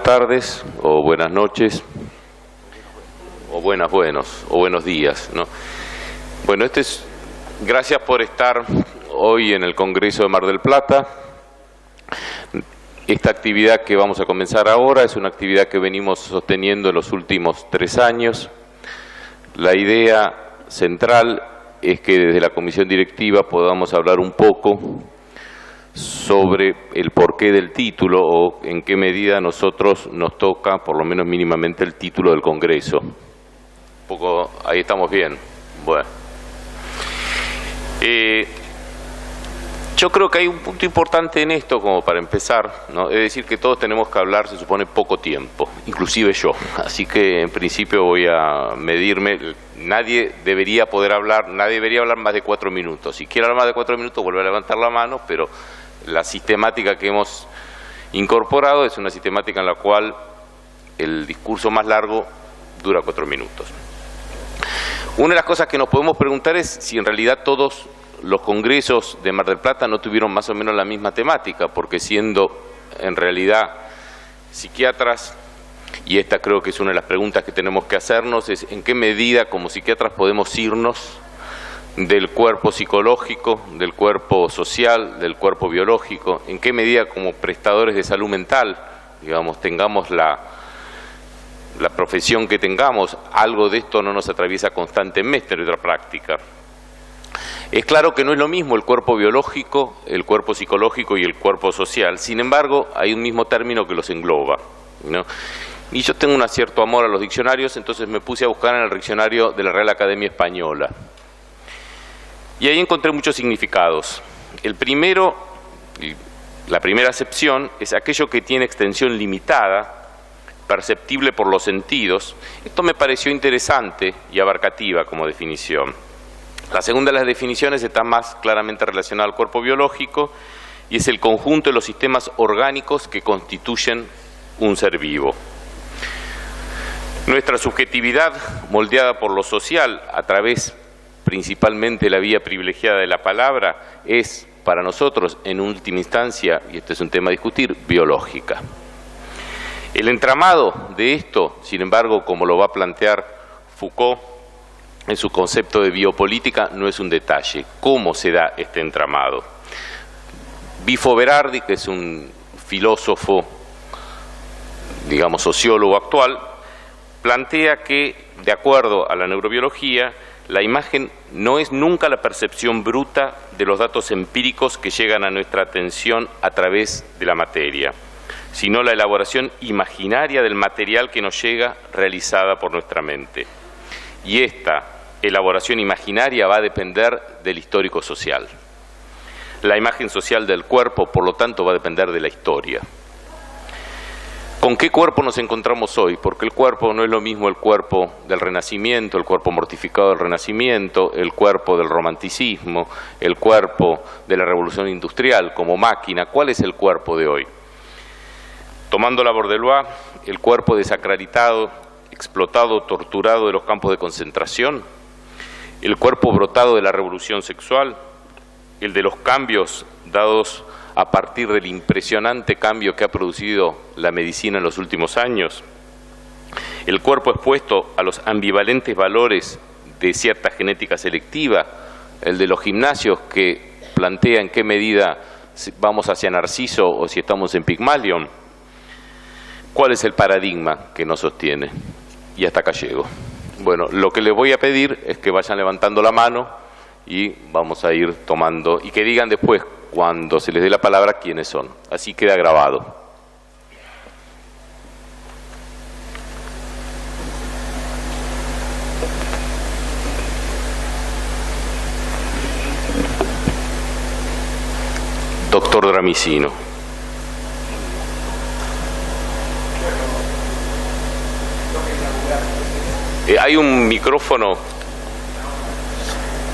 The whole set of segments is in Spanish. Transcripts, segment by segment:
tardes, o buenas noches, o buenos días, ¿no? Bueno, gracias por estar hoy en el Congreso de Mar del Plata. Esta actividad que vamos a comenzar ahora es una actividad que venimos sosteniendo en los últimos 3 años. La idea central es que desde la comisión directiva podamos hablar un poco sobre el porqué del título o en qué medida a nosotros nos toca, por lo menos mínimamente, el título del Congreso. Un poco, ahí estamos bien. Bueno. Yo creo que hay un punto importante en esto como para empezar, ¿no? Es decir, que todos tenemos que hablar, se supone, poco tiempo, inclusive yo. Así que en principio voy a medirme. Nadie debería hablar más de 4 minutos. Si quiere hablar más de 4 minutos, vuelve a levantar la mano, pero la sistemática que hemos incorporado es una sistemática en la cual el discurso más largo dura 4 minutos. Una de las cosas que nos podemos preguntar es si en realidad todos los congresos de Mar del Plata no tuvieron más o menos la misma temática, porque siendo en realidad psiquiatras, y esta creo que es una de las preguntas que tenemos que hacernos, es en qué medida como psiquiatras podemos irnos del cuerpo psicológico, del cuerpo social, del cuerpo biológico, en qué medida como prestadores de salud mental, digamos, tengamos la profesión que tengamos, algo de esto no nos atraviesa constantemente en nuestra práctica. Es claro que no es lo mismo el cuerpo biológico, el cuerpo psicológico y el cuerpo social. Sin embargo, hay un mismo término que los engloba, ¿no? Y yo tengo un cierto amor a los diccionarios, entonces me puse a buscar en el diccionario de la Real Academia Española. Y ahí encontré muchos significados. El primero, la primera acepción, es aquello que tiene extensión limitada, perceptible por los sentidos. Esto me pareció interesante y abarcativa como definición. La segunda de las definiciones está más claramente relacionada al cuerpo biológico y es el conjunto de los sistemas orgánicos que constituyen un ser vivo. Nuestra subjetividad, moldeada por lo social, a través principalmente de la vía privilegiada de la palabra, es para nosotros, en última instancia, y este es un tema a discutir, biológica. El entramado de esto, sin embargo, como lo va a plantear Foucault, en su concepto de biopolítica, no es un detalle. ¿Cómo se da este entramado? Bifo Berardi, que es un filósofo, digamos, sociólogo actual, plantea que, de acuerdo a la neurobiología, la imagen no es nunca la percepción bruta de los datos empíricos que llegan a nuestra atención a través de la materia, sino la elaboración imaginaria del material que nos llega realizada por nuestra mente. Y esta elaboración imaginaria va a depender del histórico social. La imagen social del cuerpo, por lo tanto, va a depender de la historia. ¿Con qué cuerpo nos encontramos hoy? Porque el cuerpo no es lo mismo el cuerpo del Renacimiento, el cuerpo mortificado del Renacimiento, el cuerpo del Romanticismo, el cuerpo de la Revolución Industrial como máquina. ¿Cuál es el cuerpo de hoy? Tomando la Bourdieu, el cuerpo desacralitado, explotado, torturado de los campos de concentración, el cuerpo brotado de la revolución sexual, el de los cambios dados a partir del impresionante cambio que ha producido la medicina en los últimos años, el cuerpo expuesto a los ambivalentes valores de cierta genética selectiva, el de los gimnasios que plantea en qué medida vamos hacia Narciso o si estamos en Pygmalion. ¿Cuál es el paradigma que nos sostiene? Y hasta acá llego. Bueno, lo que les voy a pedir es que vayan levantando la mano y vamos a ir tomando, y que digan después, cuando se les dé la palabra, quiénes son. Así queda grabado. Doctor Dramicino. Hay un micrófono,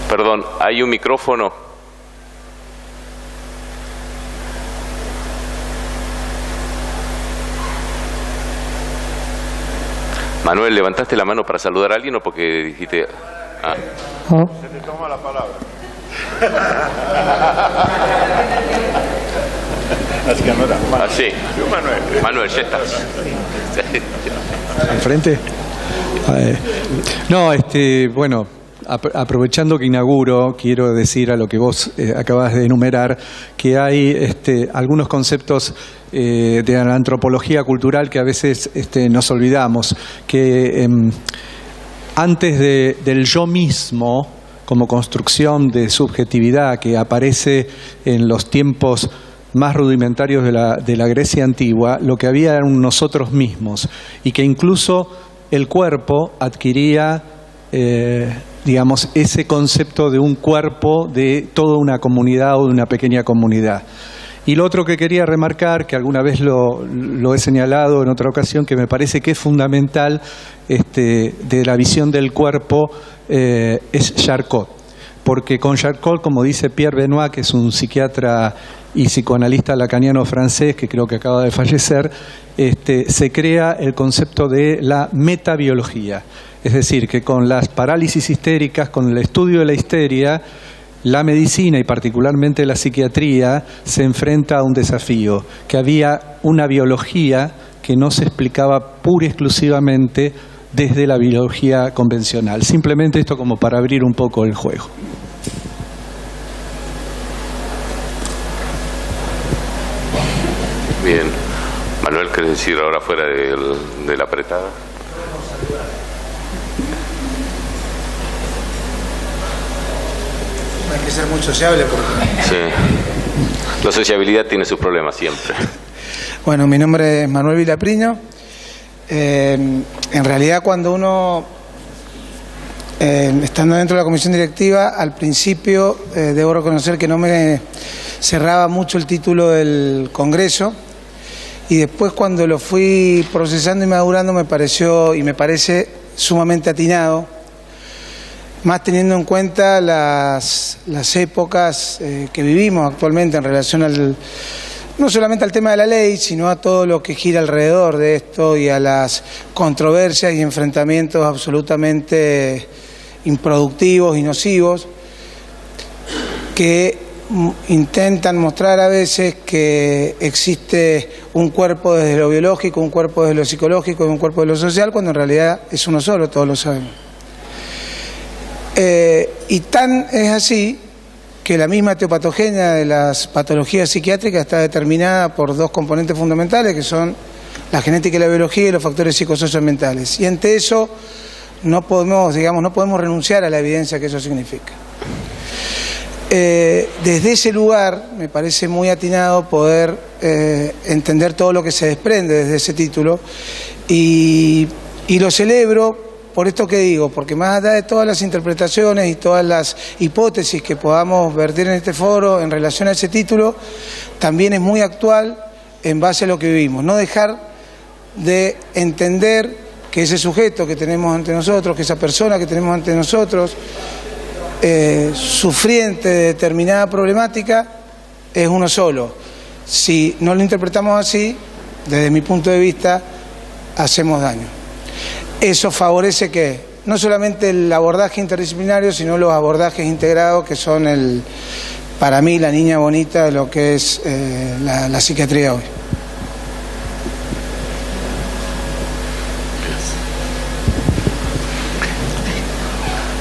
perdón, hay un micrófono. Manuel, ¿levantaste la mano para saludar a alguien o porque dijiste? Ah. Se te toma la palabra. Así. Manuel, ya estás. ¿Al frente? No, bueno, aprovechando que inauguro, quiero decir a lo que vos acabas de enumerar, que hay algunos conceptos de la antropología cultural que a veces nos olvidamos, que antes del yo mismo, como construcción de subjetividad que aparece en los tiempos más rudimentarios de la Grecia antigua, lo que había eran nosotros mismos, y que incluso el cuerpo adquiría, digamos, ese concepto de un cuerpo de toda una comunidad o de una pequeña comunidad. Y lo otro que quería remarcar, que alguna vez lo he señalado en otra ocasión, que me parece que es fundamental de la visión del cuerpo, es Charcot. Porque con Charcot, como dice Pierre Benoit, que es un psiquiatra y psicoanalista lacaniano francés, que creo que acaba de fallecer, se crea el concepto de la metabiología. Es decir, que con las parálisis histéricas, con el estudio de la histeria, la medicina y particularmente la psiquiatría se enfrenta a un desafío, que había una biología que no se explicaba pura y exclusivamente desde la biología convencional. Simplemente esto como para abrir un poco el juego. Bien. Manuel, ¿querés decir ahora fuera de la apretada? Hay que ser muy sociable porque... Sí. La sociabilidad tiene sus problemas siempre. Bueno, mi nombre es Manuel Vilapriño. En realidad, cuando uno, estando dentro de la comisión directiva, al principio debo reconocer que no me cerraba mucho el título del Congreso, y después cuando lo fui procesando y madurando me pareció y me parece sumamente atinado, más teniendo en cuenta las épocas que vivimos actualmente en relación no solamente al tema de la ley, sino a todo lo que gira alrededor de esto y a las controversias y enfrentamientos absolutamente improductivos y nocivos que intentan mostrar a veces que existe un cuerpo desde lo biológico, un cuerpo desde lo psicológico y un cuerpo desde lo social, cuando en realidad es uno solo, todos lo sabemos. Y tan es así que la misma etiopatogenia de las patologías psiquiátricas está determinada por dos componentes fundamentales, que son la genética y la biología y los factores psicosocioambientales. Y ante eso no podemos renunciar a la evidencia que eso significa. Desde ese lugar me parece muy atinado poder entender todo lo que se desprende desde ese título, y lo celebro por esto que digo, porque más allá de todas las interpretaciones y todas las hipótesis que podamos vertir en este foro en relación a ese título, también es muy actual en base a lo que vivimos. No dejar de entender que ese sujeto que tenemos ante nosotros, que esa persona que tenemos ante nosotros, sufriente de determinada problemática, es uno solo. Si no lo interpretamos así, desde mi punto de vista, hacemos daño. Eso favorece que no solamente el abordaje interdisciplinario, sino los abordajes integrados, que son para mí la niña bonita de lo que es la psiquiatría hoy.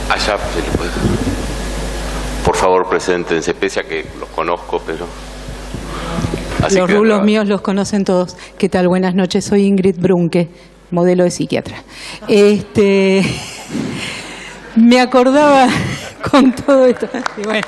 Allá, por favor, preséntense, pese a que los conozco, pero... Así los rulos míos los conocen todos. ¿Qué tal? Buenas noches, soy Ingrid Brunke, modelo de psiquiatra. Me acordaba con todo esto. Bueno.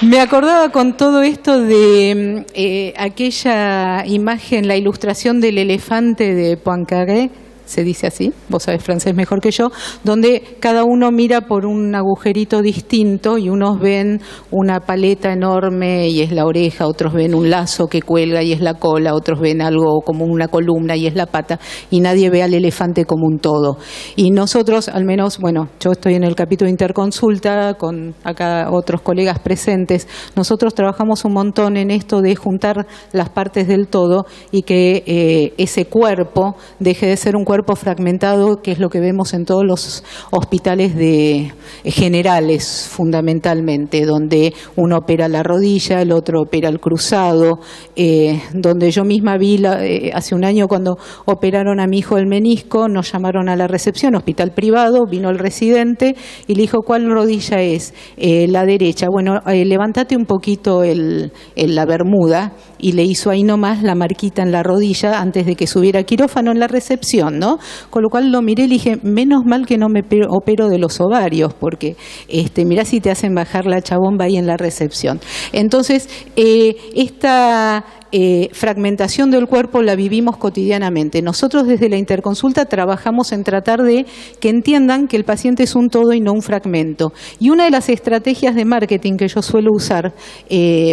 Me acordaba con todo esto de aquella imagen, la ilustración del elefante de Poincaré, se dice así, vos sabés francés mejor que yo, donde cada uno mira por un agujerito distinto y unos ven una paleta enorme y es la oreja, otros ven un lazo que cuelga y es la cola, otros ven algo como una columna y es la pata, y nadie ve al elefante como un todo. Y nosotros, al menos, bueno, yo estoy en el capítulo de Interconsulta con acá otros colegas presentes, nosotros trabajamos un montón en esto de juntar las partes del todo y que ese cuerpo deje de ser un cuerpo cuerpo fragmentado, que es lo que vemos en todos los hospitales generales, fundamentalmente, donde uno opera la rodilla, el otro opera el cruzado, donde yo misma vi hace un año cuando operaron a mi hijo el menisco, nos llamaron a la recepción, hospital privado, vino el residente y le dijo, ¿cuál rodilla es? La derecha. Bueno, levántate un poquito la bermuda, y le hizo ahí nomás la marquita en la rodilla antes de que subiera a quirófano en la recepción, ¿no? Con lo cual lo miré y le dije, menos mal que no me opero de los ovarios, porque mirá si te hacen bajar la chabomba ahí en la recepción. Entonces, esta fragmentación del cuerpo la vivimos cotidianamente. Nosotros desde la interconsulta trabajamos en tratar de que entiendan que el paciente es un todo y no un fragmento. Y una de las estrategias de marketing que yo suelo usar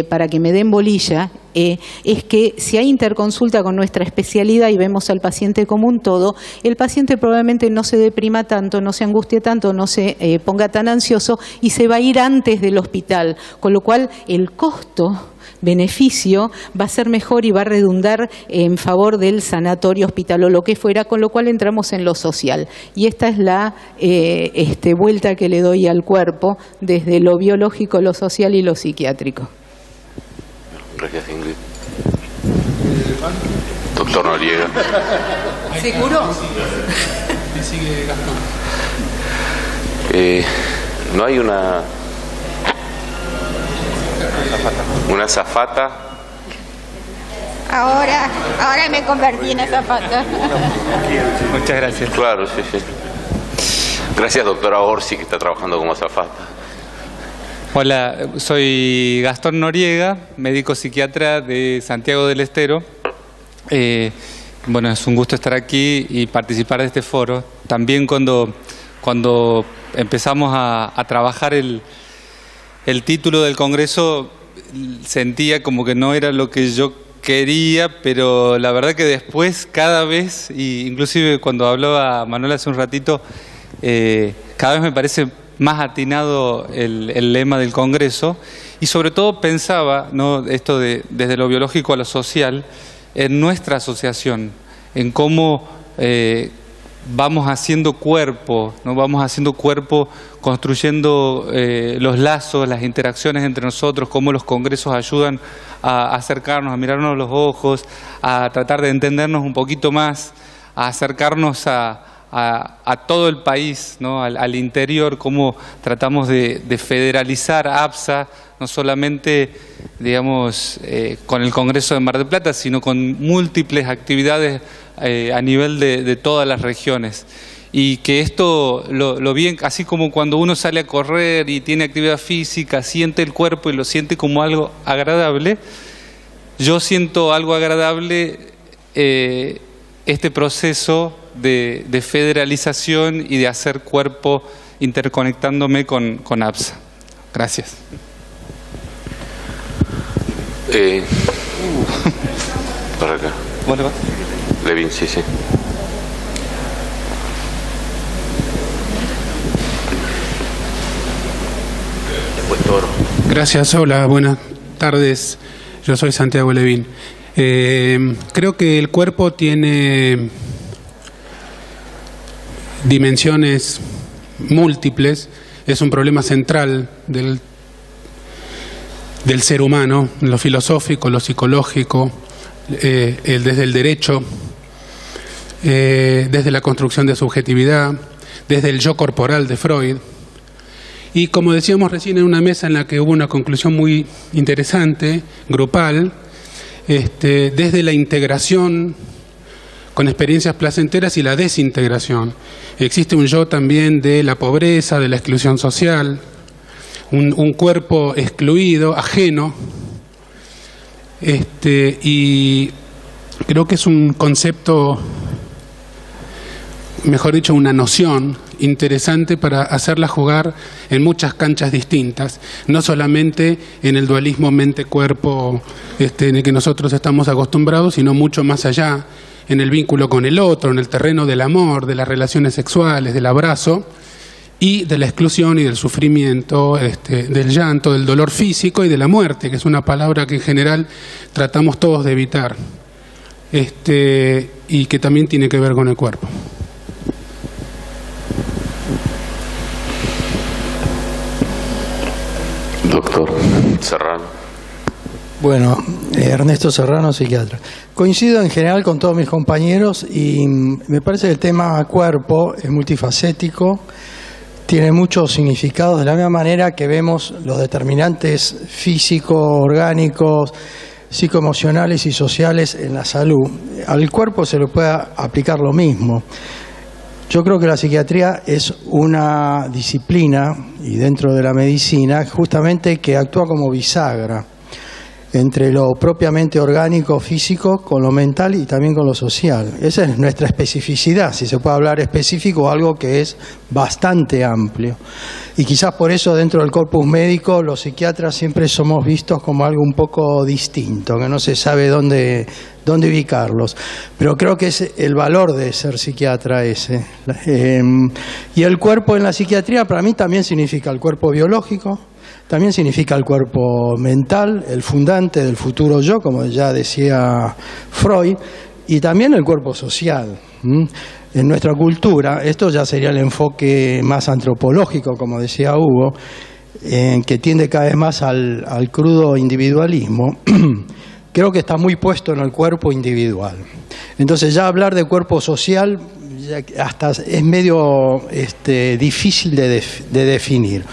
para que me den bolilla es que si hay interconsulta con nuestra especialidad y vemos al paciente como un todo, el paciente probablemente no se deprima tanto, no se angustie tanto, no se ponga tan ansioso y se va a ir antes del hospital, con lo cual el costo-beneficio va a ser mejor y va a redundar en favor del sanatorio, hospital o lo que fuera, con lo cual entramos en lo social. Y esta es la vuelta que le doy al cuerpo desde lo biológico, lo social y lo psiquiátrico. Gracias, Ingrid. Doctor Noriega. ¿Seguro? Me sigue Gastón. ¿No hay una azafata? Ahora me convertí en azafata. Muchas gracias. Claro, sí. Gracias, doctora Orsi, que está trabajando como azafata. Hola, soy Gastón Noriega, médico psiquiatra de Santiago del Estero. Bueno, es un gusto estar aquí y participar de este foro. También cuando empezamos a trabajar el título del Congreso, sentía como que no era lo que yo quería, pero la verdad que después cada vez, y inclusive cuando hablaba Manuel hace un ratito, cada vez me parece más atinado el lema del Congreso, y sobre todo pensaba, ¿no?, esto desde lo biológico a lo social, en nuestra asociación, en cómo vamos haciendo cuerpo, ¿no? Vamos haciendo cuerpo, construyendo los lazos, las interacciones entre nosotros, cómo los congresos ayudan a acercarnos, a mirarnos a los ojos, a tratar de entendernos un poquito más, a acercarnos a todo el país, ¿no?, al interior, cómo tratamos de federalizar APSA, no solamente, digamos, con el Congreso de Mar del Plata, sino con múltiples actividades a nivel de todas las regiones. Y que esto lo bien, así como cuando uno sale a correr y tiene actividad física, siente el cuerpo y lo siente como algo agradable, yo siento algo agradable este proceso de federalización y de hacer cuerpo interconectándome con APSA. Gracias. Para acá. ¿Vos vas? Levin, sí. Después Toro. Gracias, hola, buenas tardes. Yo soy Santiago Levin. Creo que el cuerpo tiene dimensiones múltiples, es un problema central del ser humano, lo filosófico, lo psicológico, desde el derecho, desde la construcción de subjetividad, desde el yo corporal de Freud. Y como decíamos recién en una mesa en la que hubo una conclusión muy interesante, grupal, desde la integración con experiencias placenteras y la desintegración. Existe un yo también de la pobreza, de la exclusión social, un cuerpo excluido, ajeno, y creo que es un concepto, mejor dicho, una noción interesante para hacerla jugar en muchas canchas distintas, no solamente en el dualismo mente-cuerpo en el que nosotros estamos acostumbrados, sino mucho más allá, en el vínculo con el otro, en el terreno del amor, de las relaciones sexuales, del abrazo y de la exclusión y del sufrimiento, del llanto, del dolor físico y de la muerte, que es una palabra que en general tratamos todos de evitar, y que también tiene que ver con el cuerpo. Doctor Serrano. Bueno, Ernesto Serrano, psiquiatra. Coincido en general con todos mis compañeros y me parece que el tema cuerpo es multifacético, tiene muchos significados, de la misma manera que vemos los determinantes físicos, orgánicos, psicoemocionales y sociales en la salud. Al cuerpo se le puede aplicar lo mismo. Yo creo que la psiquiatría es una disciplina, y dentro de la medicina, justamente que actúa como bisagra entre lo propiamente orgánico, físico, con lo mental y también con lo social. Esa es nuestra especificidad, si se puede hablar específico, algo que es bastante amplio. Y quizás por eso dentro del corpus médico los psiquiatras siempre somos vistos como algo un poco distinto, que no se sabe dónde ubicarlos. Pero creo que es el valor de ser psiquiatra ese. Y el cuerpo en la psiquiatría para mí también significa el cuerpo biológico, también significa el cuerpo mental, el fundante del futuro yo, como ya decía Freud, y también el cuerpo social. En nuestra cultura, esto ya sería el enfoque más antropológico, como decía Hugo, que tiende cada vez más al crudo individualismo. Creo que está muy puesto en el cuerpo individual. Entonces ya hablar de cuerpo social hasta es medio difícil de definir,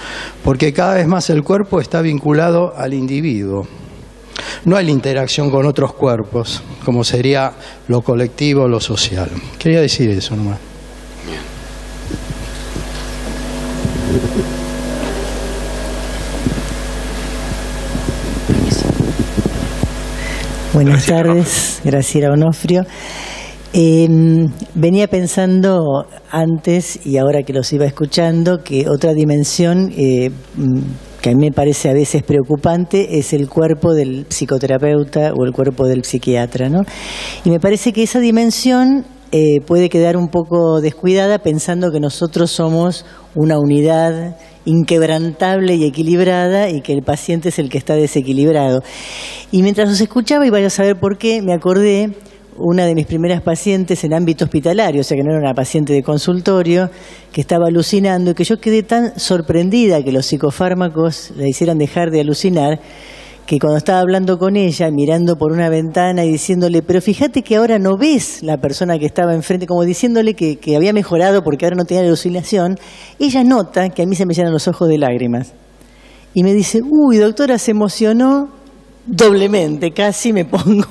porque cada vez más el cuerpo está vinculado al individuo. No hay la interacción con otros cuerpos, como sería lo colectivo, lo social. Quería decir eso nomás. Bien. Buenas tardes, Graciela Onofrio. Venía pensando antes y ahora que los iba escuchando que otra dimensión que a mí me parece a veces preocupante es el cuerpo del psicoterapeuta o el cuerpo del psiquiatra, ¿no? Y me parece que esa dimensión puede quedar un poco descuidada pensando que nosotros somos una unidad inquebrantable y equilibrada y que el paciente es el que está desequilibrado. Y mientras los escuchaba, y vaya a saber por qué, me acordé una de mis primeras pacientes en ámbito hospitalario, o sea que no era una paciente de consultorio, que estaba alucinando y que yo quedé tan sorprendida que los psicofármacos la hicieran dejar de alucinar, que cuando estaba hablando con ella, mirando por una ventana y diciéndole, pero fíjate que ahora no ves la persona que estaba enfrente, como diciéndole que había mejorado porque ahora no tenía la alucinación, ella nota que a mí se me llenan los ojos de lágrimas. Y me dice, uy, doctora, se emocionó doblemente, casi me pongo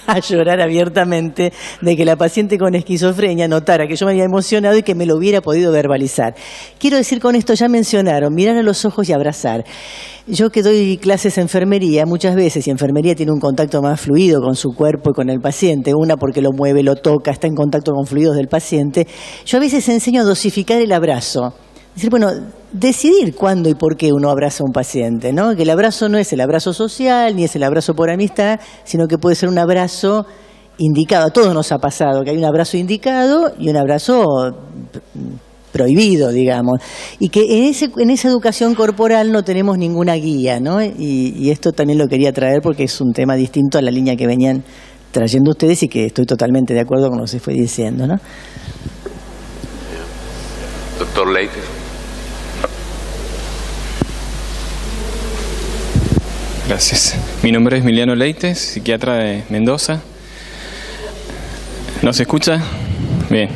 a llorar abiertamente de que la paciente con esquizofrenia notara que yo me había emocionado y que me lo hubiera podido verbalizar. Quiero decir con esto, ya mencionaron, mirar a los ojos y abrazar. Yo que doy clases de enfermería, muchas veces, y enfermería tiene un contacto más fluido con su cuerpo y con el paciente, una porque lo mueve, lo toca, está en contacto con fluidos del paciente, yo a veces enseño a dosificar el abrazo. Es decir, bueno, decidir cuándo y por qué uno abraza a un paciente, ¿no? Que el abrazo no es el abrazo social, ni es el abrazo por amistad, sino que puede ser un abrazo indicado. A todos nos ha pasado que hay un abrazo indicado y un abrazo prohibido, digamos. Y que en esa educación corporal no tenemos ninguna guía, ¿no? Y esto también lo quería traer porque es un tema distinto a la línea que venían trayendo ustedes y que estoy totalmente de acuerdo con lo que se fue diciendo, ¿no? Doctor Leites. Gracias. Mi nombre es Emiliano Leites, psiquiatra de Mendoza. ¿No se escucha? Bien.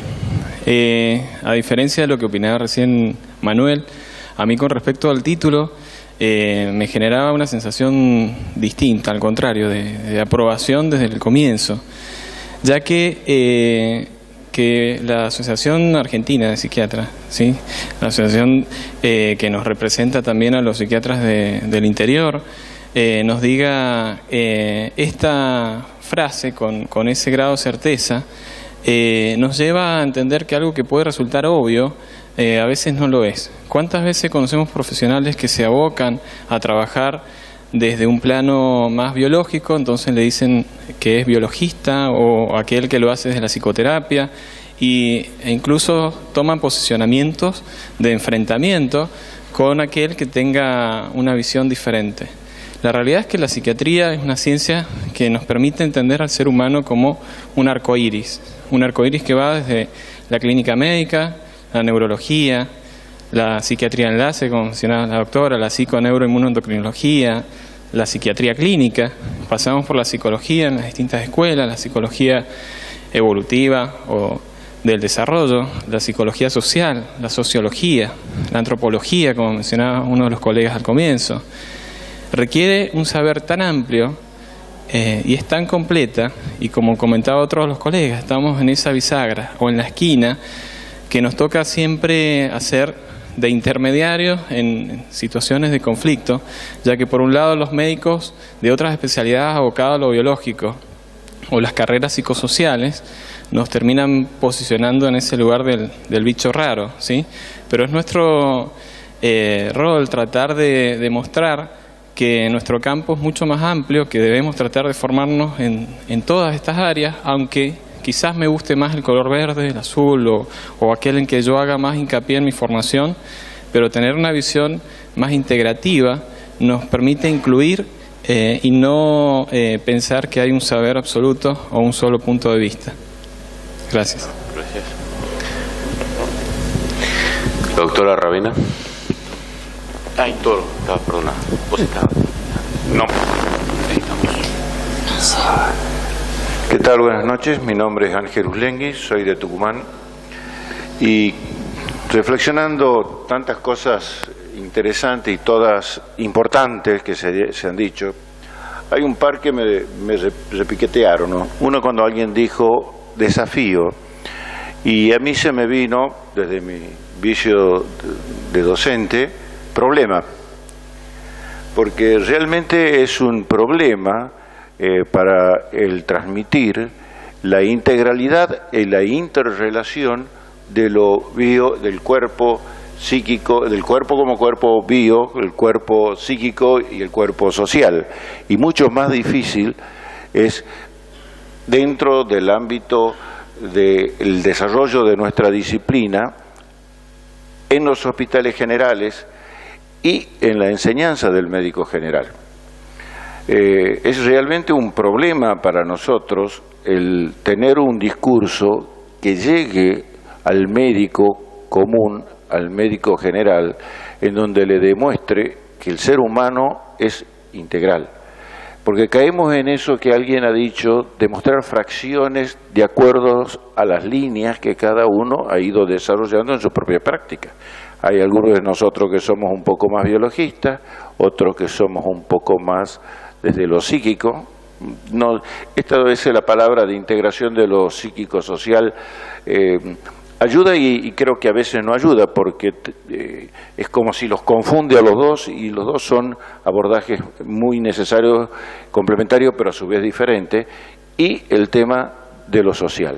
A diferencia de lo que opinaba recién Manuel, a mí con respecto al título me generaba una sensación distinta, al contrario, de aprobación desde el comienzo, ya que la Asociación Argentina de Psiquiatras, ¿sí? La asociación que nos representa también a los psiquiatras del interior, nos diga esta frase con ese grado de certeza, nos lleva a entender que algo que puede resultar obvio, a veces no lo es. ¿Cuántas veces conocemos profesionales que se abocan a trabajar desde un plano más biológico, entonces le dicen que es biologista, o aquel que lo hace desde la psicoterapia, e incluso toman posicionamientos de enfrentamiento con aquel que tenga una visión diferente? La realidad es que la psiquiatría es una ciencia que nos permite entender al ser humano como un arcoíris que va desde la clínica médica, la neurología, la psiquiatría enlace, como mencionaba la doctora, la psiconeuroinmunoendocrinología, la psiquiatría clínica, pasamos por la psicología en las distintas escuelas, la psicología evolutiva o del desarrollo, la psicología social, la sociología, la antropología, como mencionaba uno de los colegas al comienzo. Requiere un saber tan amplio y es tan completa, y como comentaba otros de los colegas, estamos en esa bisagra o en la esquina que nos toca siempre hacer de intermediarios en situaciones de conflicto, ya que por un lado los médicos de otras especialidades abocados a lo biológico o las carreras psicosociales nos terminan posicionando en ese lugar del bicho raro, ¿sí? Pero es nuestro rol tratar de demostrar que nuestro campo es mucho más amplio, que debemos tratar de formarnos en todas estas áreas, aunque quizás me guste más el color verde, el azul o aquel en que yo haga más hincapié en mi formación, pero tener una visión más integrativa nos permite incluir y no pensar que hay un saber absoluto o un solo punto de vista. Gracias. Gracias. Doctora Ravena. Ay, todo. Perdona. Vos estabas. No. Ahí estamos. ¿Qué tal? Buenas noches. Mi nombre es Ángel Uslengui, soy de Tucumán. Y reflexionando tantas cosas interesantes y todas importantes que se han dicho, hay un par que me repiquetearon, ¿no? Uno, cuando alguien dijo desafío, y a mí se me vino, desde mi vicio de docente, problema, porque realmente es un problema para el transmitir la integralidad y la interrelación de lo del cuerpo psíquico, del cuerpo como cuerpo bio, el cuerpo psíquico y el cuerpo social. Y mucho más difícil es dentro del ámbito del desarrollo de nuestra disciplina en los hospitales generales y en la enseñanza del médico general. Es realmente un problema para nosotros el tener un discurso que llegue al médico común, al médico general, en donde le demuestre que el ser humano es integral. Porque caemos en eso que alguien ha dicho, demostrar fracciones de acuerdo a las líneas que cada uno ha ido desarrollando en su propia práctica. Hay algunos de nosotros que somos un poco más biologistas, otros que somos un poco más desde lo psíquico. No, esta vez la palabra de integración de lo psíquico-social ayuda y creo que a veces no ayuda, porque es como si los confunde a los dos, y los dos son abordajes muy necesarios, complementarios, pero a su vez diferentes, y el tema de lo social.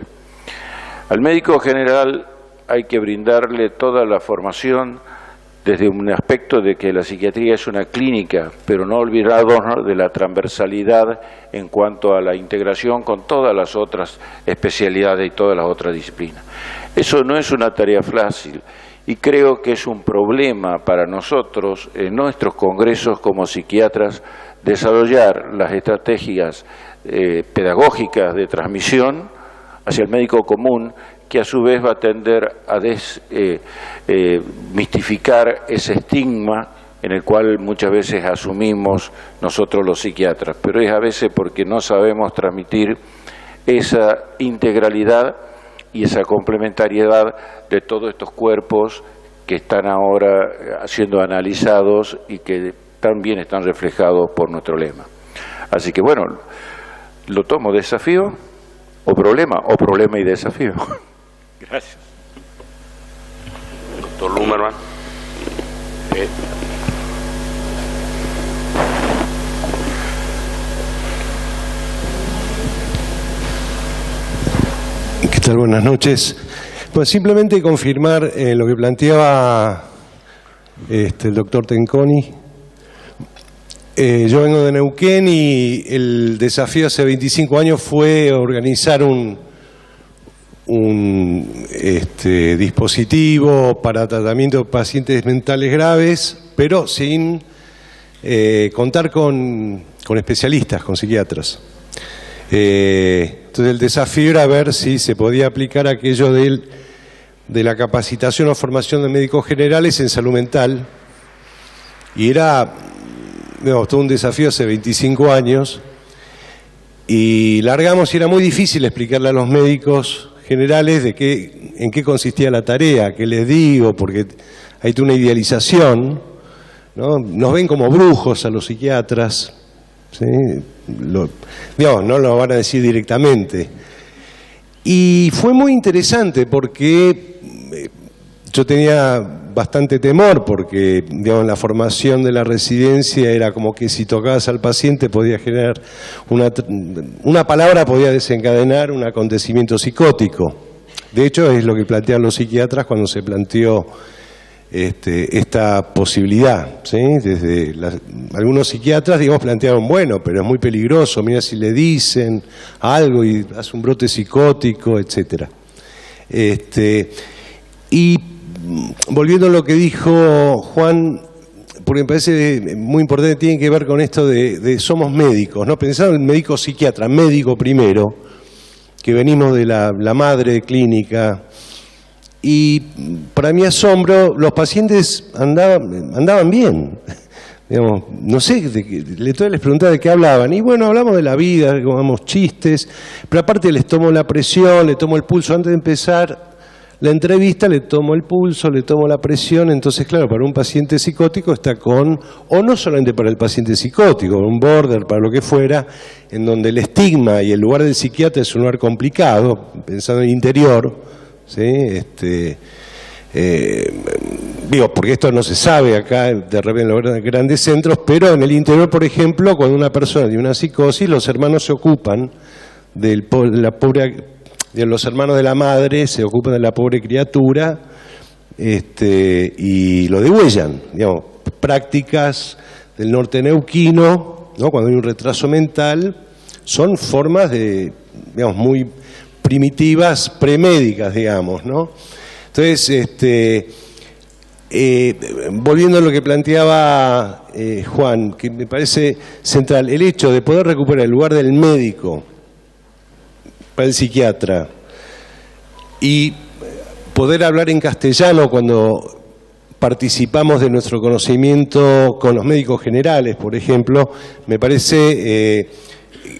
Al médico general hay que brindarle toda la formación desde un aspecto de que la psiquiatría es una clínica, pero no olvidarnos de la transversalidad en cuanto a la integración con todas las otras especialidades y todas las otras disciplinas. Eso no es una tarea fácil, y creo que es un problema para nosotros en nuestros congresos como psiquiatras desarrollar las estrategias pedagógicas de transmisión hacia el médico común, que a su vez va a tender a mistificar ese estigma en el cual muchas veces asumimos nosotros los psiquiatras, pero es a veces porque no sabemos transmitir esa integralidad y esa complementariedad de todos estos cuerpos que están ahora siendo analizados y que también están reflejados por nuestro lema. Así que bueno, lo tomo desafío o problema y desafío. Gracias. Doctor Lumerman. ¿Qué tal? Buenas noches. Pues simplemente confirmar lo que planteaba el doctor Tenconi. Yo vengo de Neuquén y el desafío hace 25 años fue organizar un dispositivo para tratamiento de pacientes mentales graves, pero sin contar con especialistas, con psiquiatras. Entonces el desafío era ver si se podía aplicar aquello del de la capacitación o formación de médicos generales en salud mental, y era todo un desafío hace 25 años, y largamos y era muy difícil explicarle a los médicos generales en qué consistía la tarea, qué les digo, porque hay toda una idealización, ¿no? Nos ven como brujos a los psiquiatras, ¿sí? No lo van a decir directamente. Y fue muy interesante porque yo tenía bastante temor, porque digamos, la formación de la residencia era como que si tocabas al paciente podía generar una palabra, podía desencadenar un acontecimiento psicótico. De hecho, es lo que plantean los psiquiatras cuando se planteó esta posibilidad, ¿sí? Desde algunos psiquiatras, digamos, plantearon, bueno, pero es muy peligroso, mira si le dicen algo y hace un brote psicótico, etcétera. Y volviendo a lo que dijo Juan, porque me parece muy importante, tiene que ver con esto de somos médicos, ¿no? Pensar en médico psiquiatra, médico primero, que venimos de la madre clínica. Y para mi asombro, los pacientes andaban bien. Digamos, no sé, entonces les preguntaba de qué hablaban. Y bueno, hablamos de la vida, hagamos chistes, pero aparte les tomo la presión, le tomo el pulso. Antes de empezar la entrevista, le tomo el pulso, le tomo la presión. Entonces, claro, para un paciente psicótico está o no solamente para el paciente psicótico, un border, para lo que fuera, en donde el estigma y el lugar del psiquiatra es un lugar complicado, pensando en el interior. ¿Sí? Porque esto no se sabe acá, de repente en los grandes centros, pero en el interior, por ejemplo, cuando una persona tiene una psicosis, los hermanos se ocupan de los hermanos de la madre, se ocupan de la pobre criatura, y lo degüellan. Digamos, prácticas del norte neuquino, ¿no? Cuando hay un retraso mental, son formas digamos, muy primitivas, premédicas, digamos, ¿no? Entonces, volviendo a lo que planteaba Juan, que me parece central, el hecho de poder recuperar el lugar del médico para el psiquiatra y poder hablar en castellano cuando participamos de nuestro conocimiento con los médicos generales, por ejemplo, me parece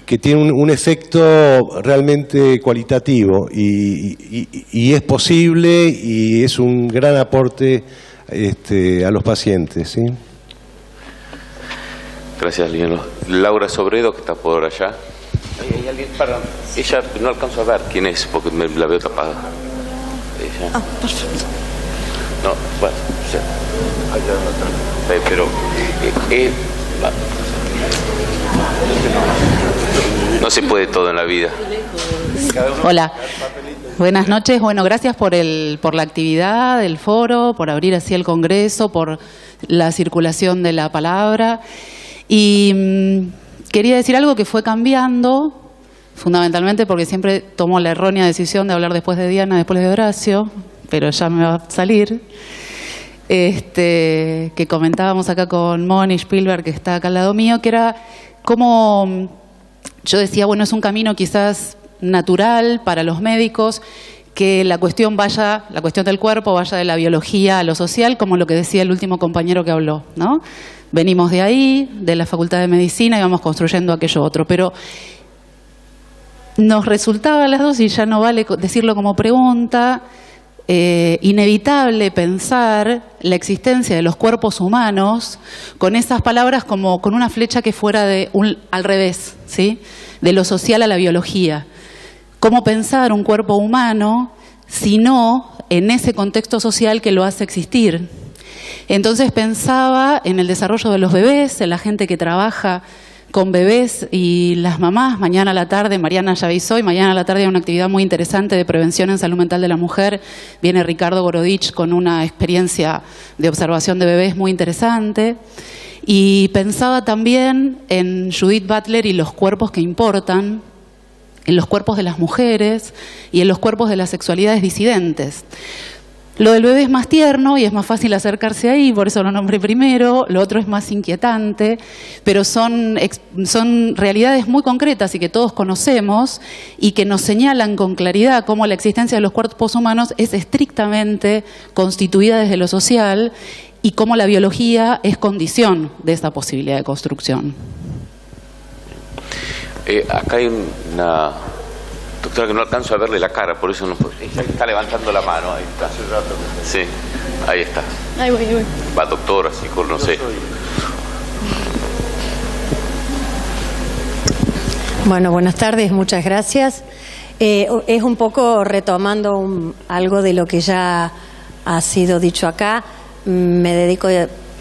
que tiene un efecto realmente cualitativo y es posible y es un gran aporte a los pacientes, ¿sí? Gracias, Lino. Laura Sobredo, que está por allá. ¿Hay alguien? Perdón, ella no alcanzo a ver quién es porque la veo tapada. Ella. Ah, perfecto. No, bueno, ya. Pero no se puede todo en la vida. Hola, buenas noches. Bueno, gracias por la actividad del foro, por abrir así el Congreso, por la circulación de la palabra. Y quería decir algo que fue cambiando, fundamentalmente porque siempre tomo la errónea decisión de hablar después de Diana, después de Horacio, pero ya me va a salir. Que comentábamos acá con Moni Spielberg, que está acá al lado mío, que era como yo decía, bueno, es un camino quizás natural para los médicos, que la cuestión del cuerpo vaya de la biología a lo social, como lo que decía el último compañero que habló, ¿no? Venimos de ahí, de la Facultad de Medicina, y vamos construyendo aquello otro, pero nos resultaba a las dos, y ya no vale decirlo como pregunta, inevitable pensar la existencia de los cuerpos humanos con esas palabras como con una flecha que fuera al revés, ¿sí? De lo social a la biología. ¿Cómo pensar un cuerpo humano si no en ese contexto social que lo hace existir? Entonces pensaba en el desarrollo de los bebés, en la gente que trabaja con bebés y las mamás. Mañana a la tarde, Mariana ya avisó, y mañana a la tarde hay una actividad muy interesante de prevención en salud mental de la mujer. Viene Ricardo Gorodich con una experiencia de observación de bebés muy interesante. Y pensaba también en Judith Butler y los cuerpos que importan, en los cuerpos de las mujeres y en los cuerpos de las sexualidades disidentes. Lo del bebé es más tierno y es más fácil acercarse ahí, por eso lo nombré primero. Lo otro es más inquietante, pero son realidades muy concretas y que todos conocemos y que nos señalan con claridad cómo la existencia de los cuerpos humanos es estrictamente constituida desde lo social y cómo la biología es condición de esta posibilidad de construcción. Acá hay una doctora que no alcanzo a verle la cara, por eso no puedo. Ella está levantando la mano, ahí está. Sí, ahí está. Ahí voy. Va doctora, psicólogo, no sé. Bueno, buenas tardes, muchas gracias. Es un poco retomando algo de lo que ya ha sido dicho acá. Me dedico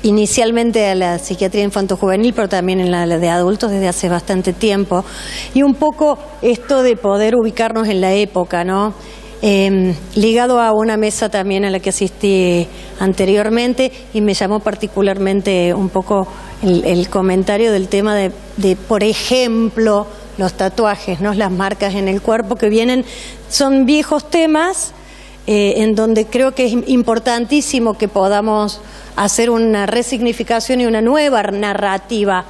inicialmente a la psiquiatría infanto-juvenil, pero también en la de adultos desde hace bastante tiempo. Y un poco esto de poder ubicarnos en la época, ¿no? Ligado a una mesa también a la que asistí anteriormente, y me llamó particularmente un poco el comentario del tema de, por ejemplo, los tatuajes, ¿no? Las marcas en el cuerpo que vienen, son viejos temas en donde creo que es importantísimo que podamos hacer una resignificación y una nueva narrativa.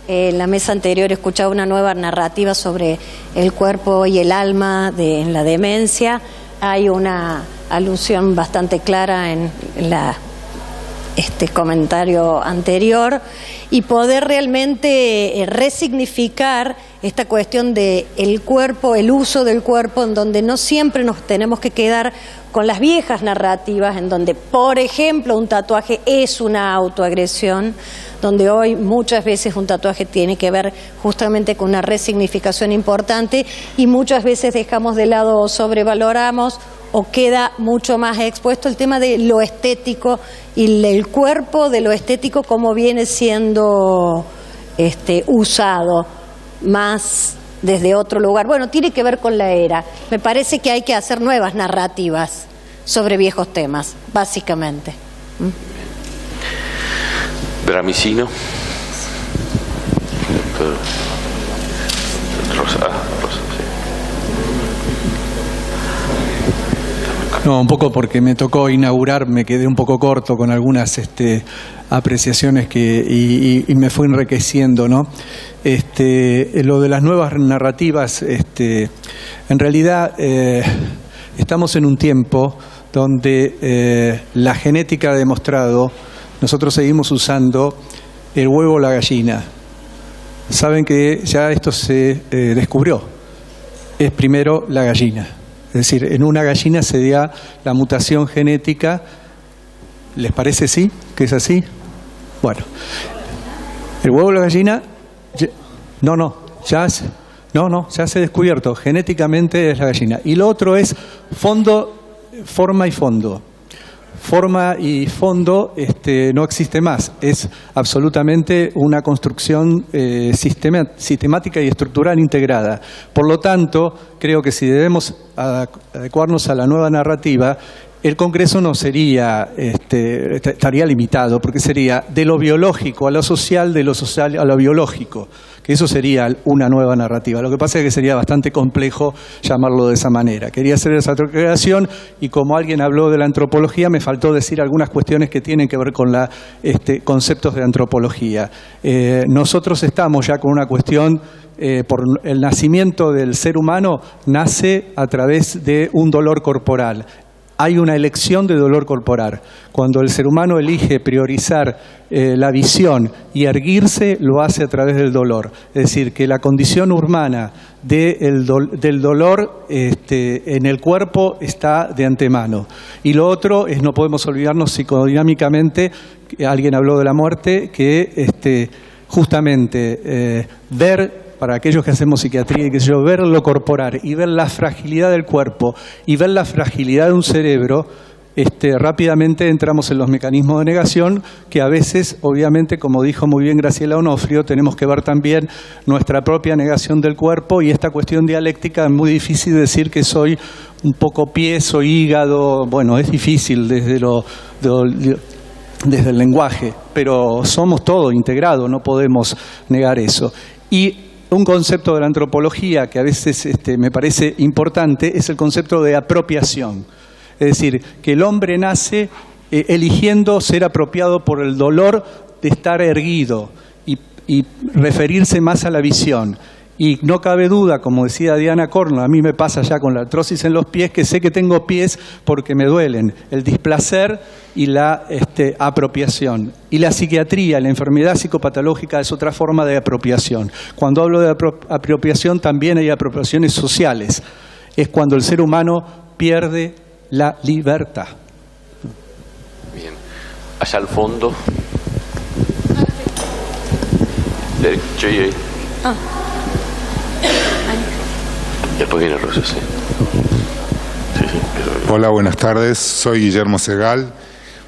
En la mesa anterior escuchaba una nueva narrativa sobre el cuerpo y el alma en la demencia. Hay una alusión bastante clara en este comentario anterior, y poder realmente resignificar esta cuestión de el cuerpo, el uso del cuerpo, en donde no siempre nos tenemos que quedar con las viejas narrativas, en donde, por ejemplo, un tatuaje es una autoagresión, donde hoy muchas veces un tatuaje tiene que ver justamente con una resignificación importante, y muchas veces dejamos de lado o sobrevaloramos o queda mucho más expuesto el tema de lo estético y el cuerpo de lo estético como viene siendo usado más desde otro lugar. Bueno, tiene que ver con la era. Me parece que hay que hacer nuevas narrativas sobre viejos temas, básicamente. Dramicino. Rosa, sí. No, un poco porque me tocó inaugurar, me quedé un poco corto con algunas apreciaciones y me fue enriqueciendo, ¿no? Lo de las nuevas narrativas, en realidad estamos en un tiempo donde la genética ha demostrado, nosotros seguimos usando el huevo o la gallina. Saben que ya esto se descubrió, es primero la gallina. Es decir, en una gallina se da la mutación genética. ¿Les parece sí? ¿Que es así? Bueno, el huevo de la gallina, ya se ha descubierto. Genéticamente es la gallina. Y lo otro es forma y fondo. Forma y fondo no existe más. Es absolutamente una construcción sistemática y estructural integrada. Por lo tanto, creo que si debemos adecuarnos a la nueva narrativa, el Congreso no sería, estaría limitado, porque sería de lo biológico a lo social, de lo social a lo biológico, que eso sería una nueva narrativa. Lo que pasa es que sería bastante complejo llamarlo de esa manera. Quería hacer esa aclaración, y como alguien habló de la antropología, me faltó decir algunas cuestiones que tienen que ver con conceptos de antropología. Nosotros estamos ya con una cuestión. Por el nacimiento del ser humano nace a través de un dolor corporal. Hay una elección de dolor corporal. Cuando el ser humano elige priorizar la visión y erguirse, lo hace a través del dolor. Es decir, que la condición humana del dolor en el cuerpo está de antemano. Y lo otro es, no podemos olvidarnos psicodinámicamente, alguien habló de la muerte, que justamente ver, para aquellos que hacemos psiquiatría, ver lo corporal y ver la fragilidad del cuerpo y ver la fragilidad de un cerebro, rápidamente entramos en los mecanismos de negación, que a veces, obviamente, como dijo muy bien Graciela Onofrio, tenemos que ver también nuestra propia negación del cuerpo, y esta cuestión dialéctica es muy difícil decir que soy un poco pie, soy hígado. Bueno, es difícil desde el lenguaje, pero somos todo integrado, no podemos negar eso. Y un concepto de la antropología que a veces me parece importante es el concepto de apropiación. Es Es decir, que el hombre nace eligiendo ser apropiado por el dolor de estar erguido y referirse más a la visión. Y no cabe duda, como decía Diana Corno, a mí me pasa ya con la artrosis en los pies, que sé que tengo pies porque me duelen. El displacer y la apropiación. Y la psiquiatría, la enfermedad psicopatológica es otra forma de apropiación. Cuando hablo de apropiación también hay apropiaciones sociales. Es cuando el ser humano pierde la libertad. Bien. Allá al fondo. Derecho y ahí. Después viene Rosa, sí. Hola, buenas tardes. Soy Guillermo Segal.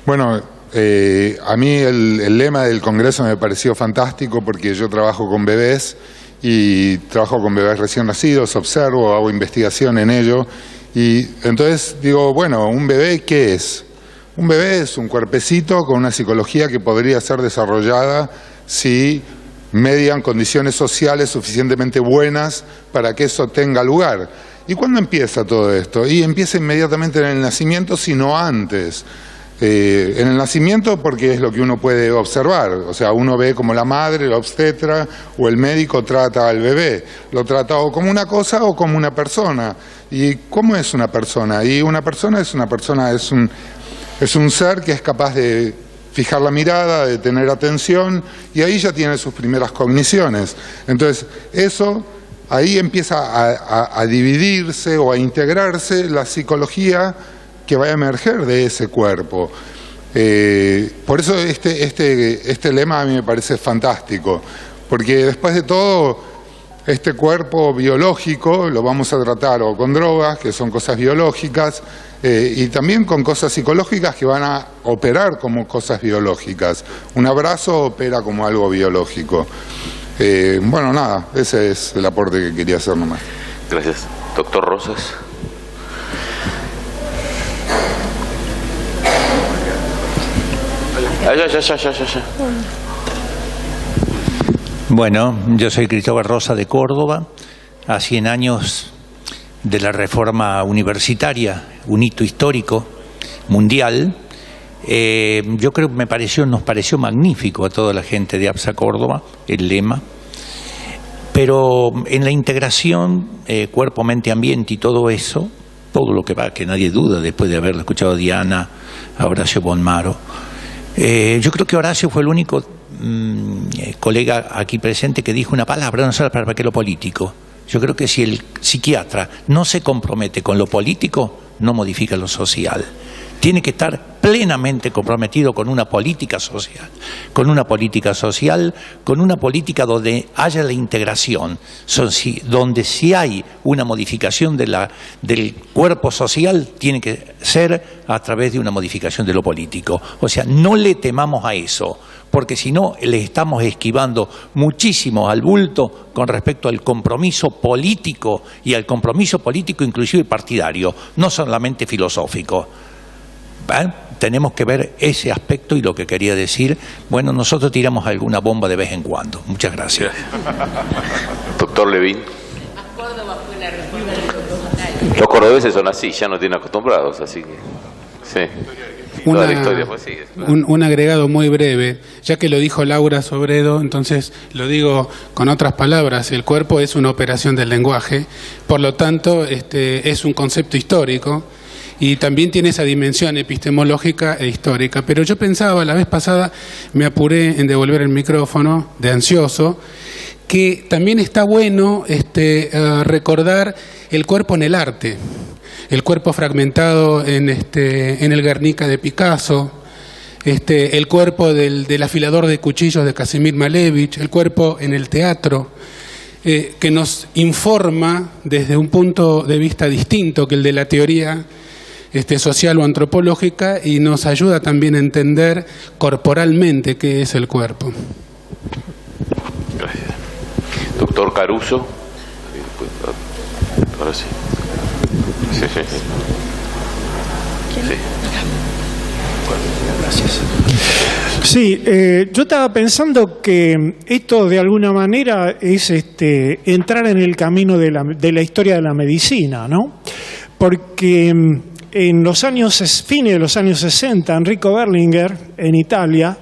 Bueno, a mí el lema del Congreso me pareció fantástico porque yo trabajo con bebés y trabajo con bebés recién nacidos, observo, hago investigación en ello y entonces digo, bueno, ¿un bebé qué es? Un bebé es un cuerpecito con una psicología que podría ser desarrollada si median condiciones sociales suficientemente buenas para que eso tenga lugar. ¿Y cuándo empieza todo esto? Y empieza inmediatamente en el nacimiento, si no antes. En el nacimiento porque es lo que uno puede observar, o sea, uno ve como la madre, la obstetra o el médico trata al bebé, lo trata o como una cosa o como una persona. ¿Y cómo es una persona? Y una persona es un ser que es capaz de fijar la mirada, de tener atención, y ahí ya tiene sus primeras cogniciones. Entonces, ahí empieza a dividirse o a integrarse la psicología que va a emerger de ese cuerpo. Por eso este lema a mí me parece fantástico, porque después de todo, este cuerpo biológico lo vamos a tratar o con drogas, que son cosas biológicas, y también con cosas psicológicas que van a operar como cosas biológicas. Un abrazo opera como algo biológico. Bueno, nada, ese es el aporte que quería hacer nomás. Gracias. Doctor Rosas. Ya. Bueno, yo soy Cristóbal Rosa de Córdoba, a 100 años de la reforma universitaria, un hito histórico mundial. Yo creo que nos pareció magnífico a toda la gente de APSA Córdoba el lema, pero en la integración cuerpo, mente, ambiente y todo eso, todo lo que va, que nadie duda después de haberlo escuchado a Diana, a Horacio Bonmaro. Yo creo que Horacio fue el único colega aquí presente que dijo una palabra, no solo para qué lo político. Yo creo que si el psiquiatra no se compromete con lo político, no modifica lo social. Tiene que estar plenamente comprometido con una política social, con una política donde haya la integración, donde si hay una modificación del cuerpo social, tiene que ser a través de una modificación de lo político. O sea, no le temamos a eso, porque si no le estamos esquivando muchísimo al bulto con respecto al compromiso político y al compromiso político inclusive partidario, no solamente filosófico. Tenemos que ver ese aspecto y lo que quería decir. Bueno, nosotros tiramos alguna bomba de vez en cuando. Muchas gracias. Doctor Levin. Los cordobeses son así, ya no tienen acostumbrados, así que sí. Toda la historia fue así. Un agregado muy breve, ya que lo dijo Laura Sobredo, entonces lo digo con otras palabras: el cuerpo es una operación del lenguaje, por lo tanto es un concepto histórico. Y también tiene esa dimensión epistemológica e histórica. Pero yo pensaba, la vez pasada me apuré en devolver el micrófono de ansioso, que también está bueno recordar el cuerpo en el arte, el cuerpo fragmentado en el Guernica de Picasso, el cuerpo del afilador de cuchillos de Casimir Malevich, el cuerpo en el teatro, que nos informa desde un punto de vista distinto que el de la teoría social o antropológica, y nos ayuda también a entender corporalmente qué es el cuerpo. Gracias. Doctor Caruso. Ahora sí. Sí. Gracias. Sí, yo estaba pensando que esto de alguna manera es entrar en el camino de la historia de la medicina, ¿no? Porque en los fines de los años 60, Enrico Berlinguer, en Italia,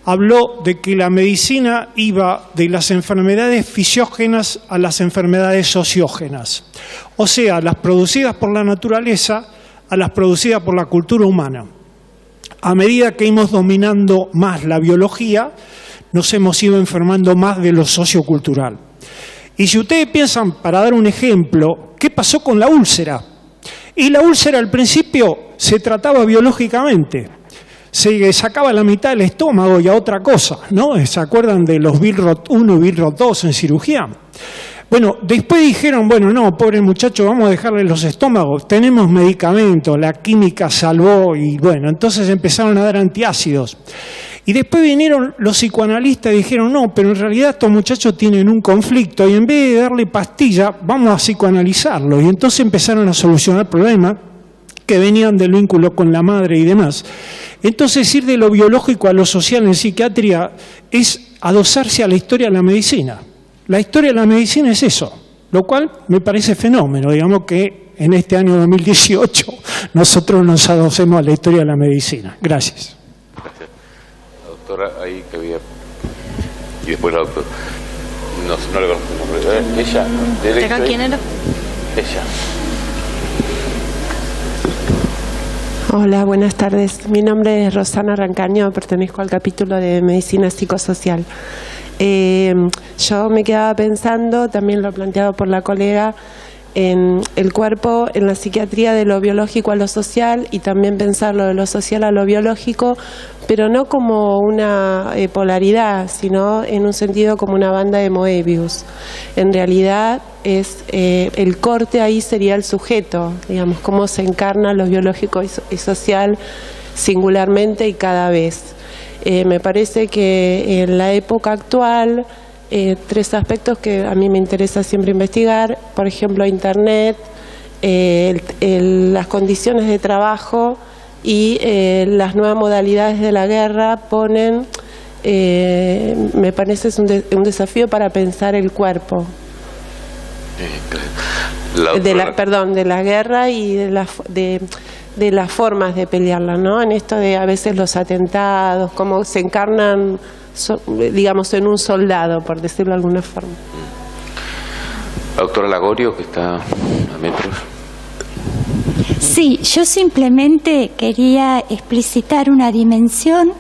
habló de que la medicina iba de las enfermedades fisiógenas a las enfermedades sociógenas, o sea, las producidas por la naturaleza a las producidas por la cultura humana. A medida que íbamos dominando más la biología, nos hemos ido enfermando más de lo sociocultural. Y si ustedes piensan, para dar un ejemplo, ¿qué pasó con la úlcera? Y la úlcera al principio se trataba biológicamente. Se sacaba la mitad del estómago y a otra cosa, ¿no? ¿Se acuerdan de los Billrot 1 y Billrot 2 en cirugía? Bueno, después dijeron, bueno, no, pobre muchacho, vamos a dejarle los estómagos. Tenemos medicamentos, la química salvó y bueno, entonces empezaron a dar antiácidos. Y después vinieron los psicoanalistas y dijeron, no, pero en realidad estos muchachos tienen un conflicto y en vez de darle pastilla, vamos a psicoanalizarlo. Y entonces empezaron a solucionar problemas que venían del vínculo con la madre y demás. Entonces, ir de lo biológico a lo social en psiquiatría es adosarse a la historia de la medicina. La historia de la medicina es eso, lo cual me parece fenómeno. Digamos que en este año 2018 nosotros nos adosemos a la historia de la medicina. Gracias. Gracias. La doctora ahí que había... Y después la doctora... No le conozco el nombre. Ella. ¿Acá quién era? Ella. Hola, buenas tardes. Mi nombre es Rosana Rancaño, pertenezco al capítulo de Medicina Psicosocial. Yo me quedaba pensando, también lo planteado por la colega, en el cuerpo, en la psiquiatría, de lo biológico a lo social, y también pensarlo de lo social a lo biológico, pero no como una polaridad, sino en un sentido como una banda de Moebius. En realidad es el corte ahí sería el sujeto, digamos, cómo se encarna lo biológico y social singularmente y cada vez. Me parece que en la época actual, tres aspectos que a mí me interesa siempre investigar, por ejemplo, Internet, las condiciones de trabajo y las nuevas modalidades de la guerra ponen, me parece es un desafío para pensar el cuerpo. De la guerra y de las formas de pelearla, ¿no? En esto de a veces los atentados, cómo se encarnan, digamos, en un soldado, por decirlo de alguna forma. La doctora Lagorio, que está a metros. Sí, yo simplemente quería explicitar una dimensión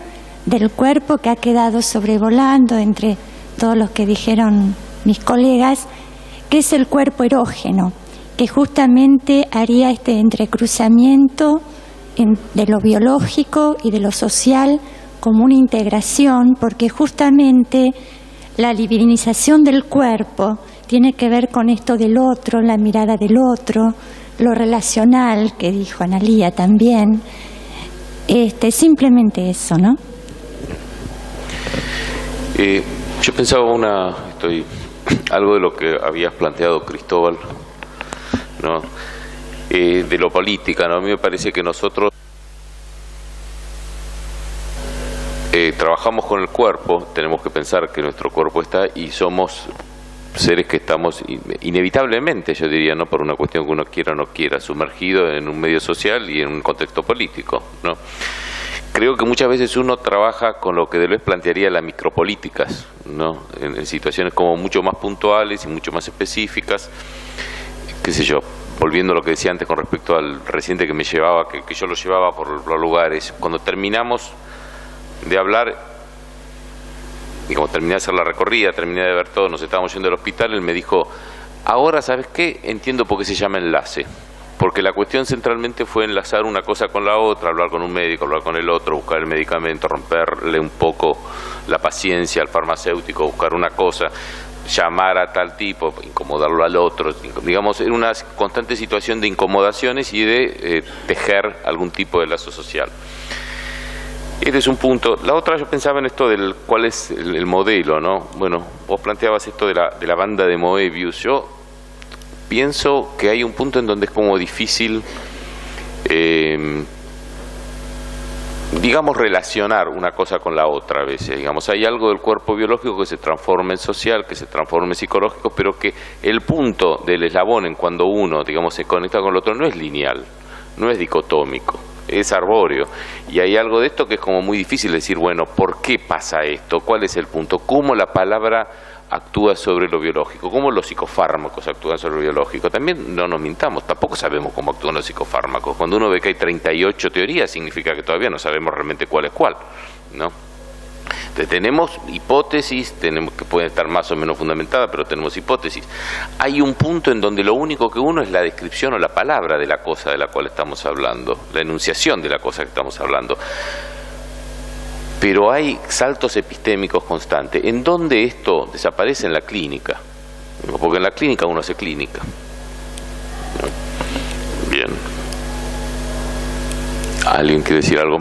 del cuerpo que ha quedado sobrevolando entre todos los que dijeron mis colegas, que es el cuerpo erógeno, que justamente haría este entrecruzamiento de lo biológico y de lo social como una integración, porque justamente la divinización del cuerpo tiene que ver con esto del otro, la mirada del otro, lo relacional, que dijo Analía también, simplemente eso, ¿no? Yo pensaba algo de lo que habías planteado, Cristóbal, ¿no? De lo política, ¿no? A mí me parece que nosotros trabajamos con el cuerpo, tenemos que pensar que nuestro cuerpo está y somos seres que estamos inevitablemente, yo diría, no por una cuestión que uno quiera o no quiera, sumergido en un medio social y en un contexto político, ¿no? Creo que muchas veces uno trabaja con lo que Deleuze plantearía las micropolíticas, ¿no? En situaciones como mucho más puntuales y mucho más específicas, qué sé yo, volviendo a lo que decía antes con respecto al reciente que me llevaba, que yo lo llevaba por los lugares, cuando terminamos de hablar y como terminé de hacer la recorrida, terminé de ver todo, nos estábamos yendo al hospital, él me dijo, ahora, ¿sabes qué? Entiendo por qué se llama enlace. Porque la cuestión centralmente fue enlazar una cosa con la otra, hablar con un médico, hablar con el otro, buscar el medicamento, romperle un poco la paciencia al farmacéutico, buscar una cosa, llamar a tal tipo, incomodarlo al otro. Digamos, era una constante situación de incomodaciones y de tejer algún tipo de lazo social. Este es un punto. La otra, yo pensaba en esto del cuál es el modelo, ¿no? Bueno, vos planteabas esto de la banda de Moebius. Yo pienso que hay un punto en donde es como difícil, digamos, relacionar una cosa con la otra a veces. Digamos, hay algo del cuerpo biológico que se transforma en social, que se transforma en psicológico, pero que el punto del eslabón en cuando uno, digamos, se conecta con el otro no es lineal, no es dicotómico, es arbóreo. Y hay algo de esto que es como muy difícil decir, bueno, ¿por qué pasa esto? ¿Cuál es el punto? ¿Cómo la palabra actúa sobre lo biológico? ¿Cómo los psicofármacos actúan sobre lo biológico? También no nos mintamos, tampoco sabemos cómo actúan los psicofármacos. Cuando uno ve que hay 38 teorías, significa que todavía no sabemos realmente cuál es cuál, ¿no? Entonces tenemos hipótesis, tenemos que pueden estar más o menos fundamentadas, pero tenemos hipótesis. Hay un punto en donde lo único que uno es la descripción o la palabra de la cosa de la cual estamos hablando, la enunciación de la cosa que estamos hablando. Pero hay saltos epistémicos constantes. ¿En dónde esto desaparece? En la clínica. Porque en la clínica uno hace clínica. Bien. ¿Alguien quiere decir algo?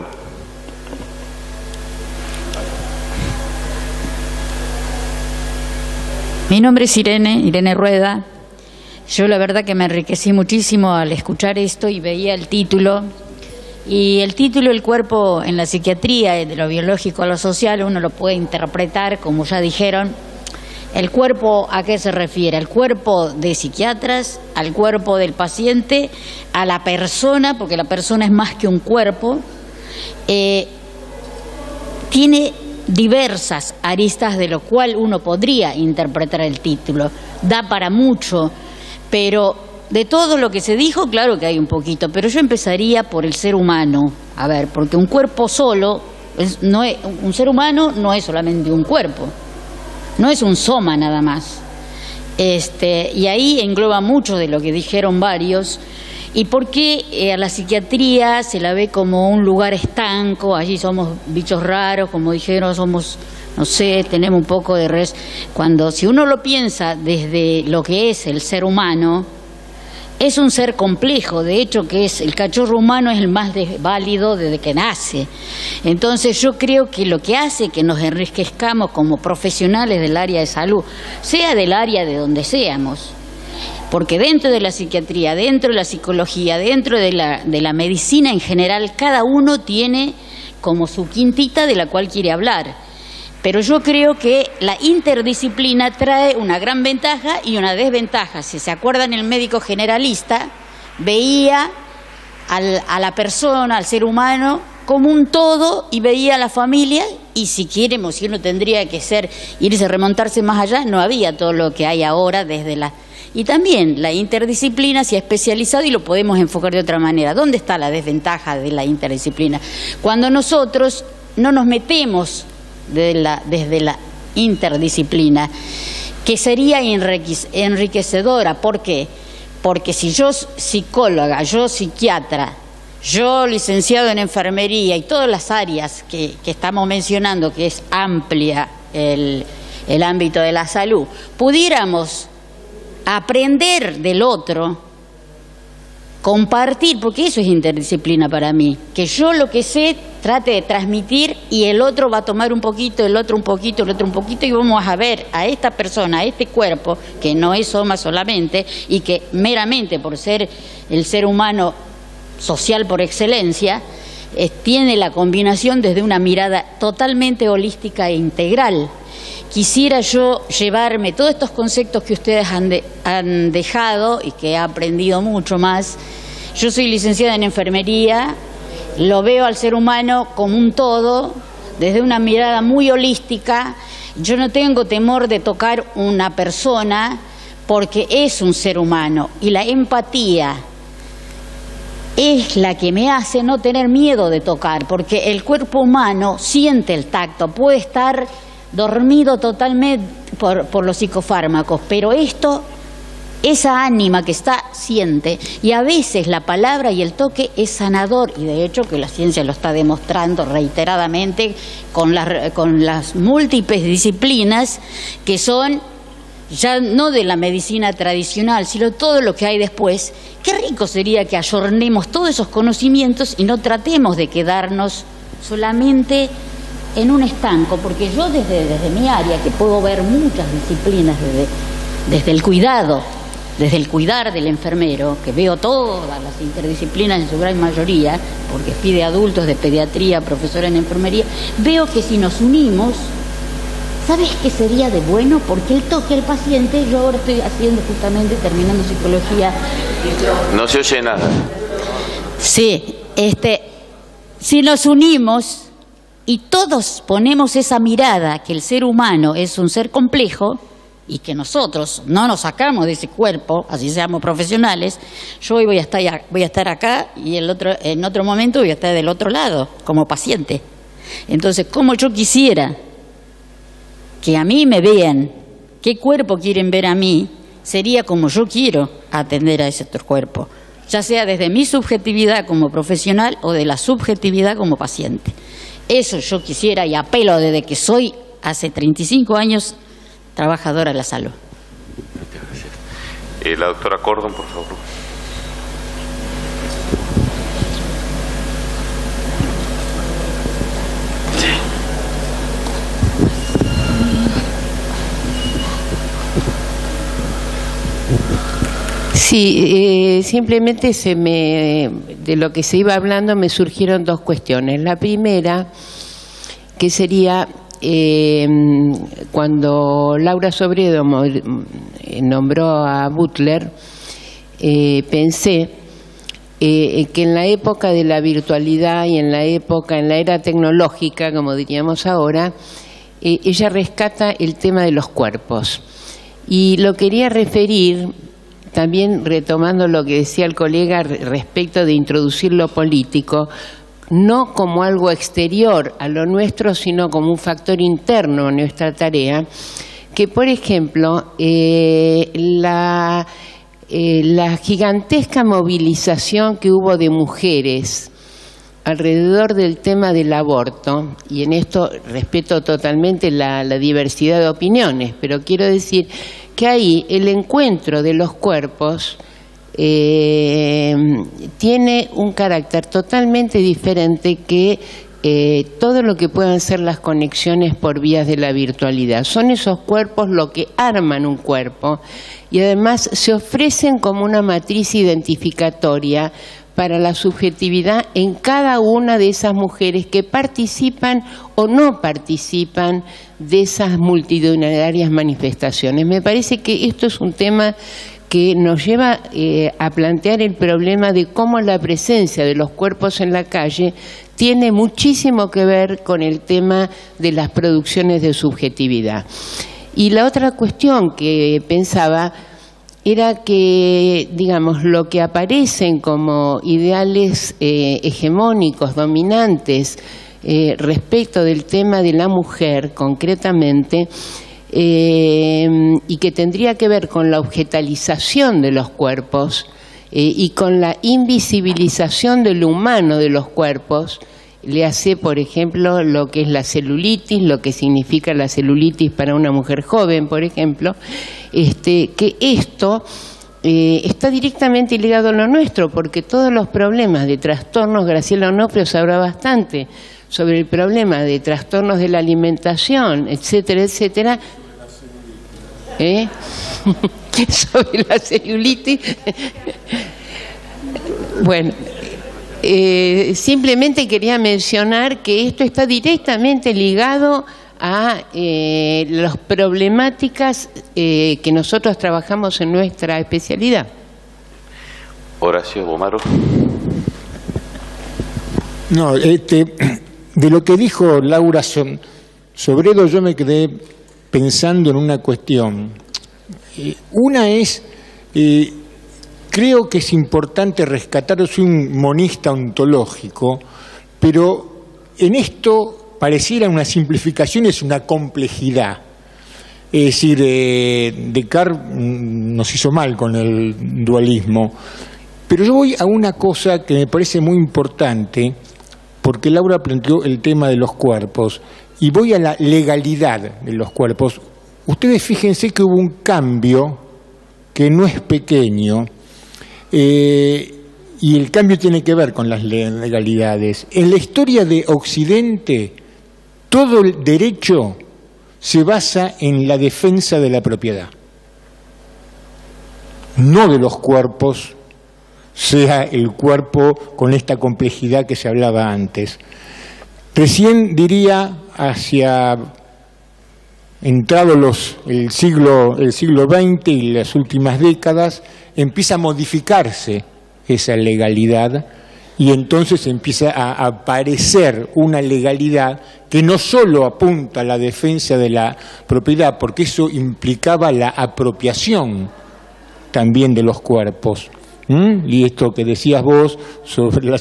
Mi nombre es Irene Rueda. Yo la verdad que me enriquecí muchísimo al escuchar esto y veía el título. Y el título, el cuerpo en la psiquiatría, de lo biológico a lo social, uno lo puede interpretar, como ya dijeron. ¿El cuerpo a qué se refiere? ¿Al cuerpo de psiquiatras? ¿Al cuerpo del paciente? ¿A la persona? Porque la persona es más que un cuerpo. Tiene diversas aristas de lo cual uno podría interpretar el título. Da para mucho, pero de todo lo que se dijo, claro que hay un poquito, pero yo empezaría por el ser humano. A ver, porque un cuerpo solo, un ser humano no es solamente un cuerpo, no es un soma nada más. Y ahí engloba mucho de lo que dijeron varios. ¿Y por qué a la psiquiatría se la ve como un lugar estanco? Allí somos bichos raros, como dijeron, somos, no sé, tenemos un poco de res. Cuando, si uno lo piensa desde lo que es el ser humano, es un ser complejo. De hecho, que es el cachorro humano es el más válido desde que nace. Entonces yo creo que lo que hace que nos enriquezcamos como profesionales del área de salud, sea del área de donde seamos, porque dentro de la psiquiatría, dentro de la psicología, dentro de la medicina en general, cada uno tiene como su quintita de la cual quiere hablar. Pero yo creo que la interdisciplina trae una gran ventaja y una desventaja. Si se acuerdan, el médico generalista veía a la persona, al ser humano, como un todo y veía a la familia, y si queremos, si uno tendría que remontarse más allá, no había todo lo que hay ahora desde la... Y también la interdisciplina se ha especializado y lo podemos enfocar de otra manera. ¿Dónde está la desventaja de la interdisciplina? Cuando nosotros no nos metemos desde la interdisciplina, que sería enriquecedora. ¿Por qué? Porque si yo psicóloga, yo psiquiatra, yo licenciado en enfermería y todas las áreas que estamos mencionando, que es amplia el ámbito de la salud, pudiéramos aprender del otro, compartir, porque eso es interdisciplina para mí, que yo lo que sé trate de transmitir y el otro va a tomar un poquito, el otro un poquito, el otro un poquito, y vamos a ver a esta persona, a este cuerpo, que no es soma solamente y que meramente por ser el ser humano social por excelencia, tiene la combinación desde una mirada totalmente holística e integral. Quisiera yo llevarme todos estos conceptos que ustedes han dejado y que he aprendido mucho más. Yo soy licenciada en enfermería, lo veo al ser humano como un todo, desde una mirada muy holística. Yo no tengo temor de tocar una persona porque es un ser humano, y la empatía es la que me hace no tener miedo de tocar, porque el cuerpo humano siente el tacto, puede estar dormido totalmente por los psicofármacos, pero esa ánima que está, siente, y a veces la palabra y el toque es sanador, y de hecho que la ciencia lo está demostrando reiteradamente con las múltiples disciplinas que son ya no de la medicina tradicional, sino todo lo que hay después. Qué rico sería que ayornemos todos esos conocimientos y no tratemos de quedarnos solamente en un estanco, porque yo desde mi área, que puedo ver muchas disciplinas desde el cuidado, desde el cuidar del enfermero, que veo todas las interdisciplinas en su gran mayoría, porque pide adultos de pediatría, profesora en enfermería, veo que si nos unimos, ¿sabes qué sería de bueno? Porque el toque al paciente, yo ahora estoy haciendo justamente, terminando psicología. No se oye nada. Sí, si nos unimos y todos ponemos esa mirada que el ser humano es un ser complejo y que nosotros no nos sacamos de ese cuerpo, así seamos profesionales, yo hoy voy a estar acá y en otro momento voy a estar del otro lado, como paciente. Entonces, como yo quisiera que a mí me vean, qué cuerpo quieren ver a mí, sería como yo quiero atender a ese otro cuerpo, ya sea desde mi subjetividad como profesional o de la subjetividad como paciente. Eso yo quisiera y apelo desde que soy, hace 35 años, trabajadora de la salud. La doctora Cordon, por favor. Sí, simplemente de lo que se iba hablando me surgieron dos cuestiones. La primera, que sería cuando Laura Sobredo nombró a Butler, pensé que en la época de la virtualidad y en la era tecnológica, como diríamos ahora, ella rescata el tema de los cuerpos. Y lo quería referir, también retomando lo que decía el colega respecto de introducir lo político, no como algo exterior a lo nuestro, sino como un factor interno a nuestra tarea, que por ejemplo la gigantesca movilización que hubo de mujeres alrededor del tema del aborto, y en esto respeto totalmente la diversidad de opiniones, pero quiero decir que ahí el encuentro de los cuerpos tiene un carácter totalmente diferente que todo lo que puedan ser las conexiones por vías de la virtualidad. Son esos cuerpos lo que arman un cuerpo y además se ofrecen como una matriz identificatoria para la subjetividad en cada una de esas mujeres que participan o no participan de esas multitudinarias manifestaciones. Me parece que esto es un tema que nos lleva a plantear el problema de cómo la presencia de los cuerpos en la calle tiene muchísimo que ver con el tema de las producciones de subjetividad. Y la otra cuestión que pensaba era que, digamos, lo que aparecen como ideales hegemónicos, dominantes, respecto del tema de la mujer concretamente, y que tendría que ver con la objetalización de los cuerpos y con la invisibilización de lo humano de los cuerpos, le hace, por ejemplo, lo que es la celulitis, lo que significa la celulitis para una mujer joven, por ejemplo, que esto está directamente ligado a lo nuestro, porque todos los problemas de trastornos, Graciela Onofrio sabrá bastante sobre el problema de trastornos de la alimentación, etcétera, etcétera, sobre la celulitis. Bueno, simplemente quería mencionar que esto está directamente ligado a las problemáticas que nosotros trabajamos en nuestra especialidad. Horacio Bomaro. No, de lo que dijo Laura Sobredo yo me quedé pensando en una cuestión. Una es, creo que es importante rescatar, soy un monista ontológico, pero en esto pareciera una simplificación, es una complejidad. Es decir, Descartes nos hizo mal con el dualismo, pero yo voy a una cosa que me parece muy importante, porque Laura planteó el tema de los cuerpos, y voy a la legalidad de los cuerpos. Ustedes fíjense que hubo un cambio que no es pequeño, y el cambio tiene que ver con las legalidades. En la historia de Occidente, todo el derecho se basa en la defensa de la propiedad, no de los cuerpos, sea el cuerpo con esta complejidad que se hablaba antes. Recién diría, hacia entrado el siglo XX y las últimas décadas, empieza a modificarse esa legalidad y entonces empieza a aparecer una legalidad que no solo apunta a la defensa de la propiedad, porque eso implicaba la apropiación también de los cuerpos. Y esto que decías vos sobre la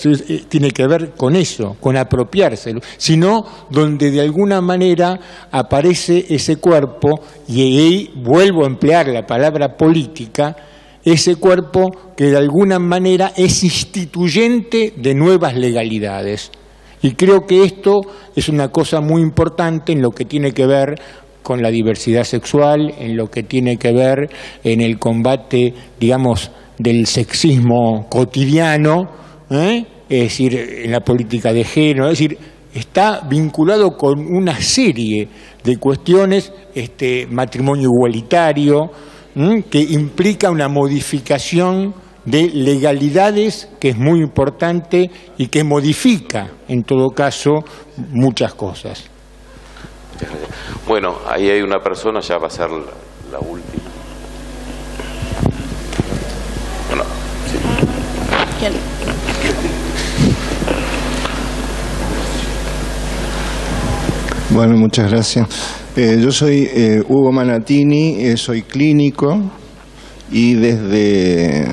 tiene que ver con eso, con apropiárselo, sino donde de alguna manera aparece ese cuerpo, y ahí vuelvo a emplear la palabra política, ese cuerpo que de alguna manera es instituyente de nuevas legalidades. Y creo que esto es una cosa muy importante en lo que tiene que ver con la diversidad sexual, en lo que tiene que ver en el combate, digamos, del sexismo cotidiano, es decir, en la política de género, es decir, está vinculado con una serie de cuestiones, matrimonio igualitario, que implica una modificación de legalidades que es muy importante y que modifica, en todo caso, muchas cosas. Bueno, ahí hay una persona, ya va a ser la última. Bueno, sí. Bueno, muchas gracias. Yo soy Hugo Manatini, soy clínico y desde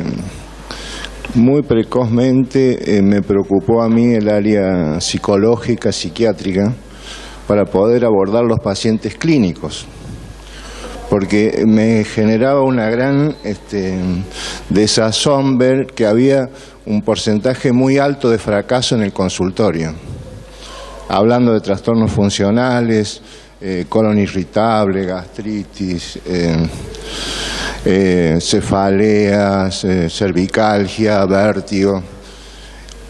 muy precozmente me preocupó a mí el área psicológica, psiquiátrica, para poder abordar los pacientes clínicos, porque me generaba una gran desazón ver que había un porcentaje muy alto de fracaso en el consultorio, hablando de trastornos funcionales, colon irritable, gastritis, cefaleas, cervicalgia, vértigo,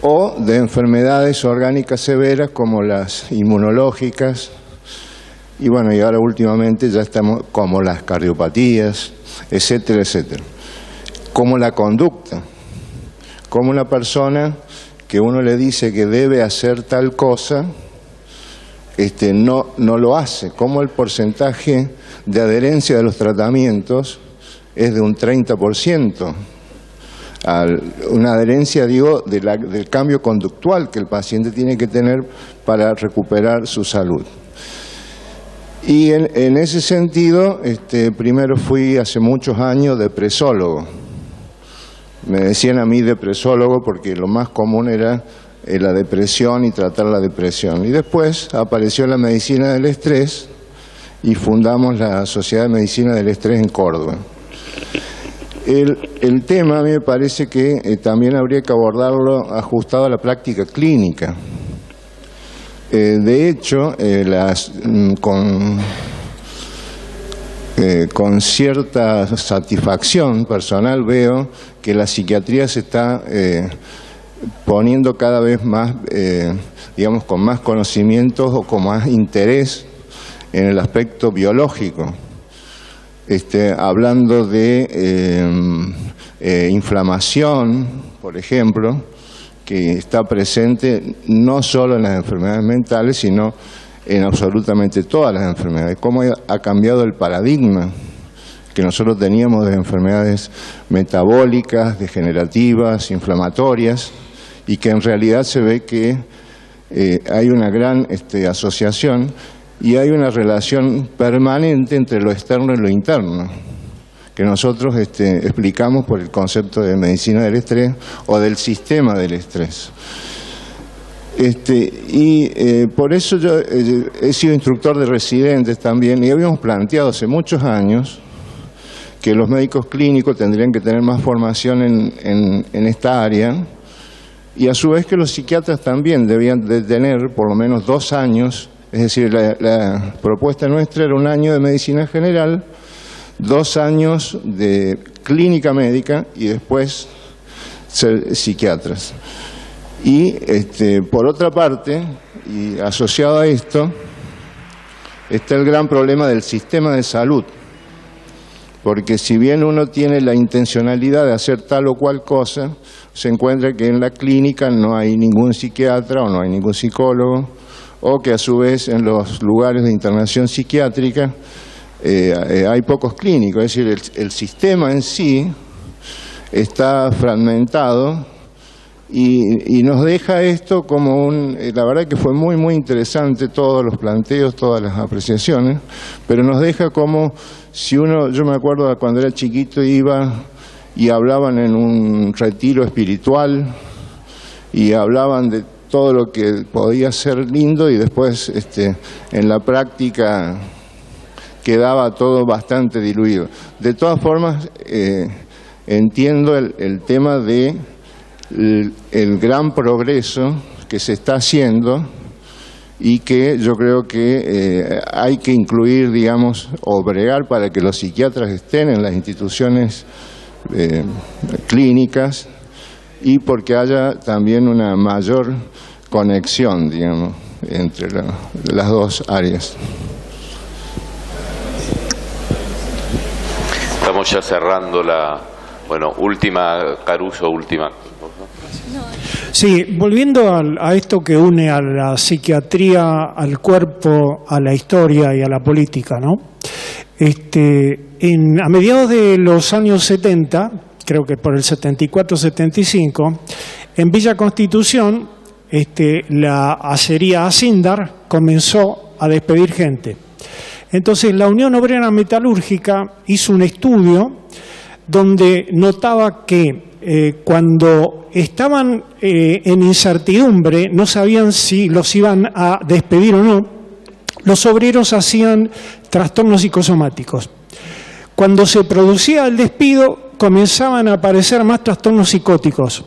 o de enfermedades orgánicas severas como las inmunológicas, y bueno, y ahora últimamente ya estamos como las cardiopatías, etcétera, etcétera. Como la conducta, como una persona que uno le dice que debe hacer tal cosa, no lo hace, como el porcentaje de adherencia de los tratamientos es de un 30%. Una adherencia, digo, del cambio conductual que el paciente tiene que tener para recuperar su salud. Y en ese sentido, primero fui hace muchos años depresólogo. Me decían a mí depresólogo porque lo más común era la depresión y tratar la depresión. Y después apareció la medicina del estrés y fundamos la Sociedad de Medicina del Estrés en Córdoba. El tema a mí me parece que también habría que abordarlo ajustado a la práctica clínica. De hecho, con cierta satisfacción personal veo que la psiquiatría se está poniendo cada vez más, digamos, con más conocimientos o con más interés en el aspecto biológico. Hablando de inflamación, por ejemplo, que está presente no solo en las enfermedades mentales, sino en absolutamente todas las enfermedades. Cómo ha cambiado el paradigma que nosotros teníamos de enfermedades metabólicas, degenerativas, inflamatorias, y que en realidad se ve que hay una gran asociación y hay una relación permanente entre lo externo y lo interno, que nosotros explicamos por el concepto de medicina del estrés o del sistema del estrés. Por eso yo he sido instructor de residentes también, y habíamos planteado hace muchos años que los médicos clínicos tendrían que tener más formación en esta área, y a su vez que los psiquiatras también debían de tener por lo menos 2 años, es decir, la propuesta nuestra era 1 año de medicina general, 2 años de clínica médica y después ser psiquiatras. Y por otra parte, y asociado a esto, está el gran problema del sistema de salud, porque si bien uno tiene la intencionalidad de hacer tal o cual cosa, se encuentra que en la clínica no hay ningún psiquiatra o no hay ningún psicólogo, o que a su vez en los lugares de internación psiquiátrica hay pocos clínicos, es decir, el sistema en sí está fragmentado Y nos deja esto como la verdad que fue muy, muy interesante todos los planteos, todas las apreciaciones, pero nos deja como si yo me acuerdo cuando era chiquito iba y hablaban en un retiro espiritual y hablaban de todo lo que podía ser lindo y después en la práctica quedaba todo bastante diluido. De todas formas, entiendo el tema de el gran progreso que se está haciendo y que yo creo que hay que incluir, digamos, o bregar para que los psiquiatras estén en las instituciones clínicas y porque haya también una mayor conexión, digamos, entre las dos áreas. Estamos ya cerrando última, Caruso, última. Sí, volviendo a esto que une a la psiquiatría, al cuerpo, a la historia y a la política, ¿no? A mediados de los años 70, creo que por el 74-75, en Villa Constitución, la acería Asindar comenzó a despedir gente. Entonces la Unión Obrera Metalúrgica hizo un estudio donde notaba que cuando estaban en incertidumbre, no sabían si los iban a despedir o no, los obreros hacían trastornos psicosomáticos. Cuando se producía el despido, comenzaban a aparecer más trastornos psicóticos.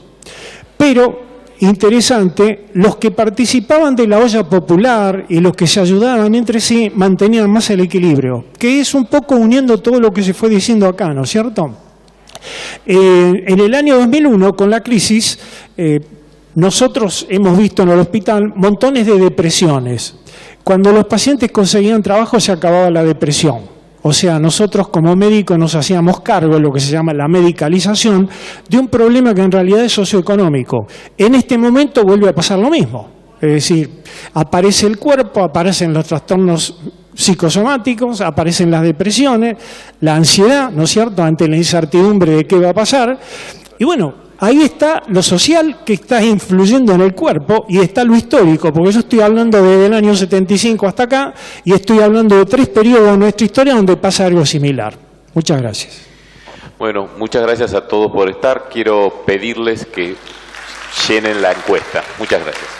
Pero, interesante, los que participaban de la olla popular y los que se ayudaban entre sí mantenían más el equilibrio, que es un poco uniendo todo lo que se fue diciendo acá, ¿no es cierto? En el año 2001, con la crisis, nosotros hemos visto en el hospital montones de depresiones. Cuando los pacientes conseguían trabajo se acababa la depresión. O sea, nosotros como médicos nos hacíamos cargo de lo que se llama la medicalización de un problema que en realidad es socioeconómico. En este momento vuelve a pasar lo mismo. Es decir, aparece el cuerpo, aparecen los trastornos psicosomáticos, aparecen las depresiones, la ansiedad, ¿no es cierto?, ante la incertidumbre de qué va a pasar. Y bueno, ahí está lo social que está influyendo en el cuerpo y está lo histórico, porque yo estoy hablando desde el año 75 hasta acá y estoy hablando de 3 periodos de nuestra historia donde pasa algo similar. Muchas gracias. Bueno, muchas gracias a todos por estar. Quiero pedirles que llenen la encuesta. Muchas gracias.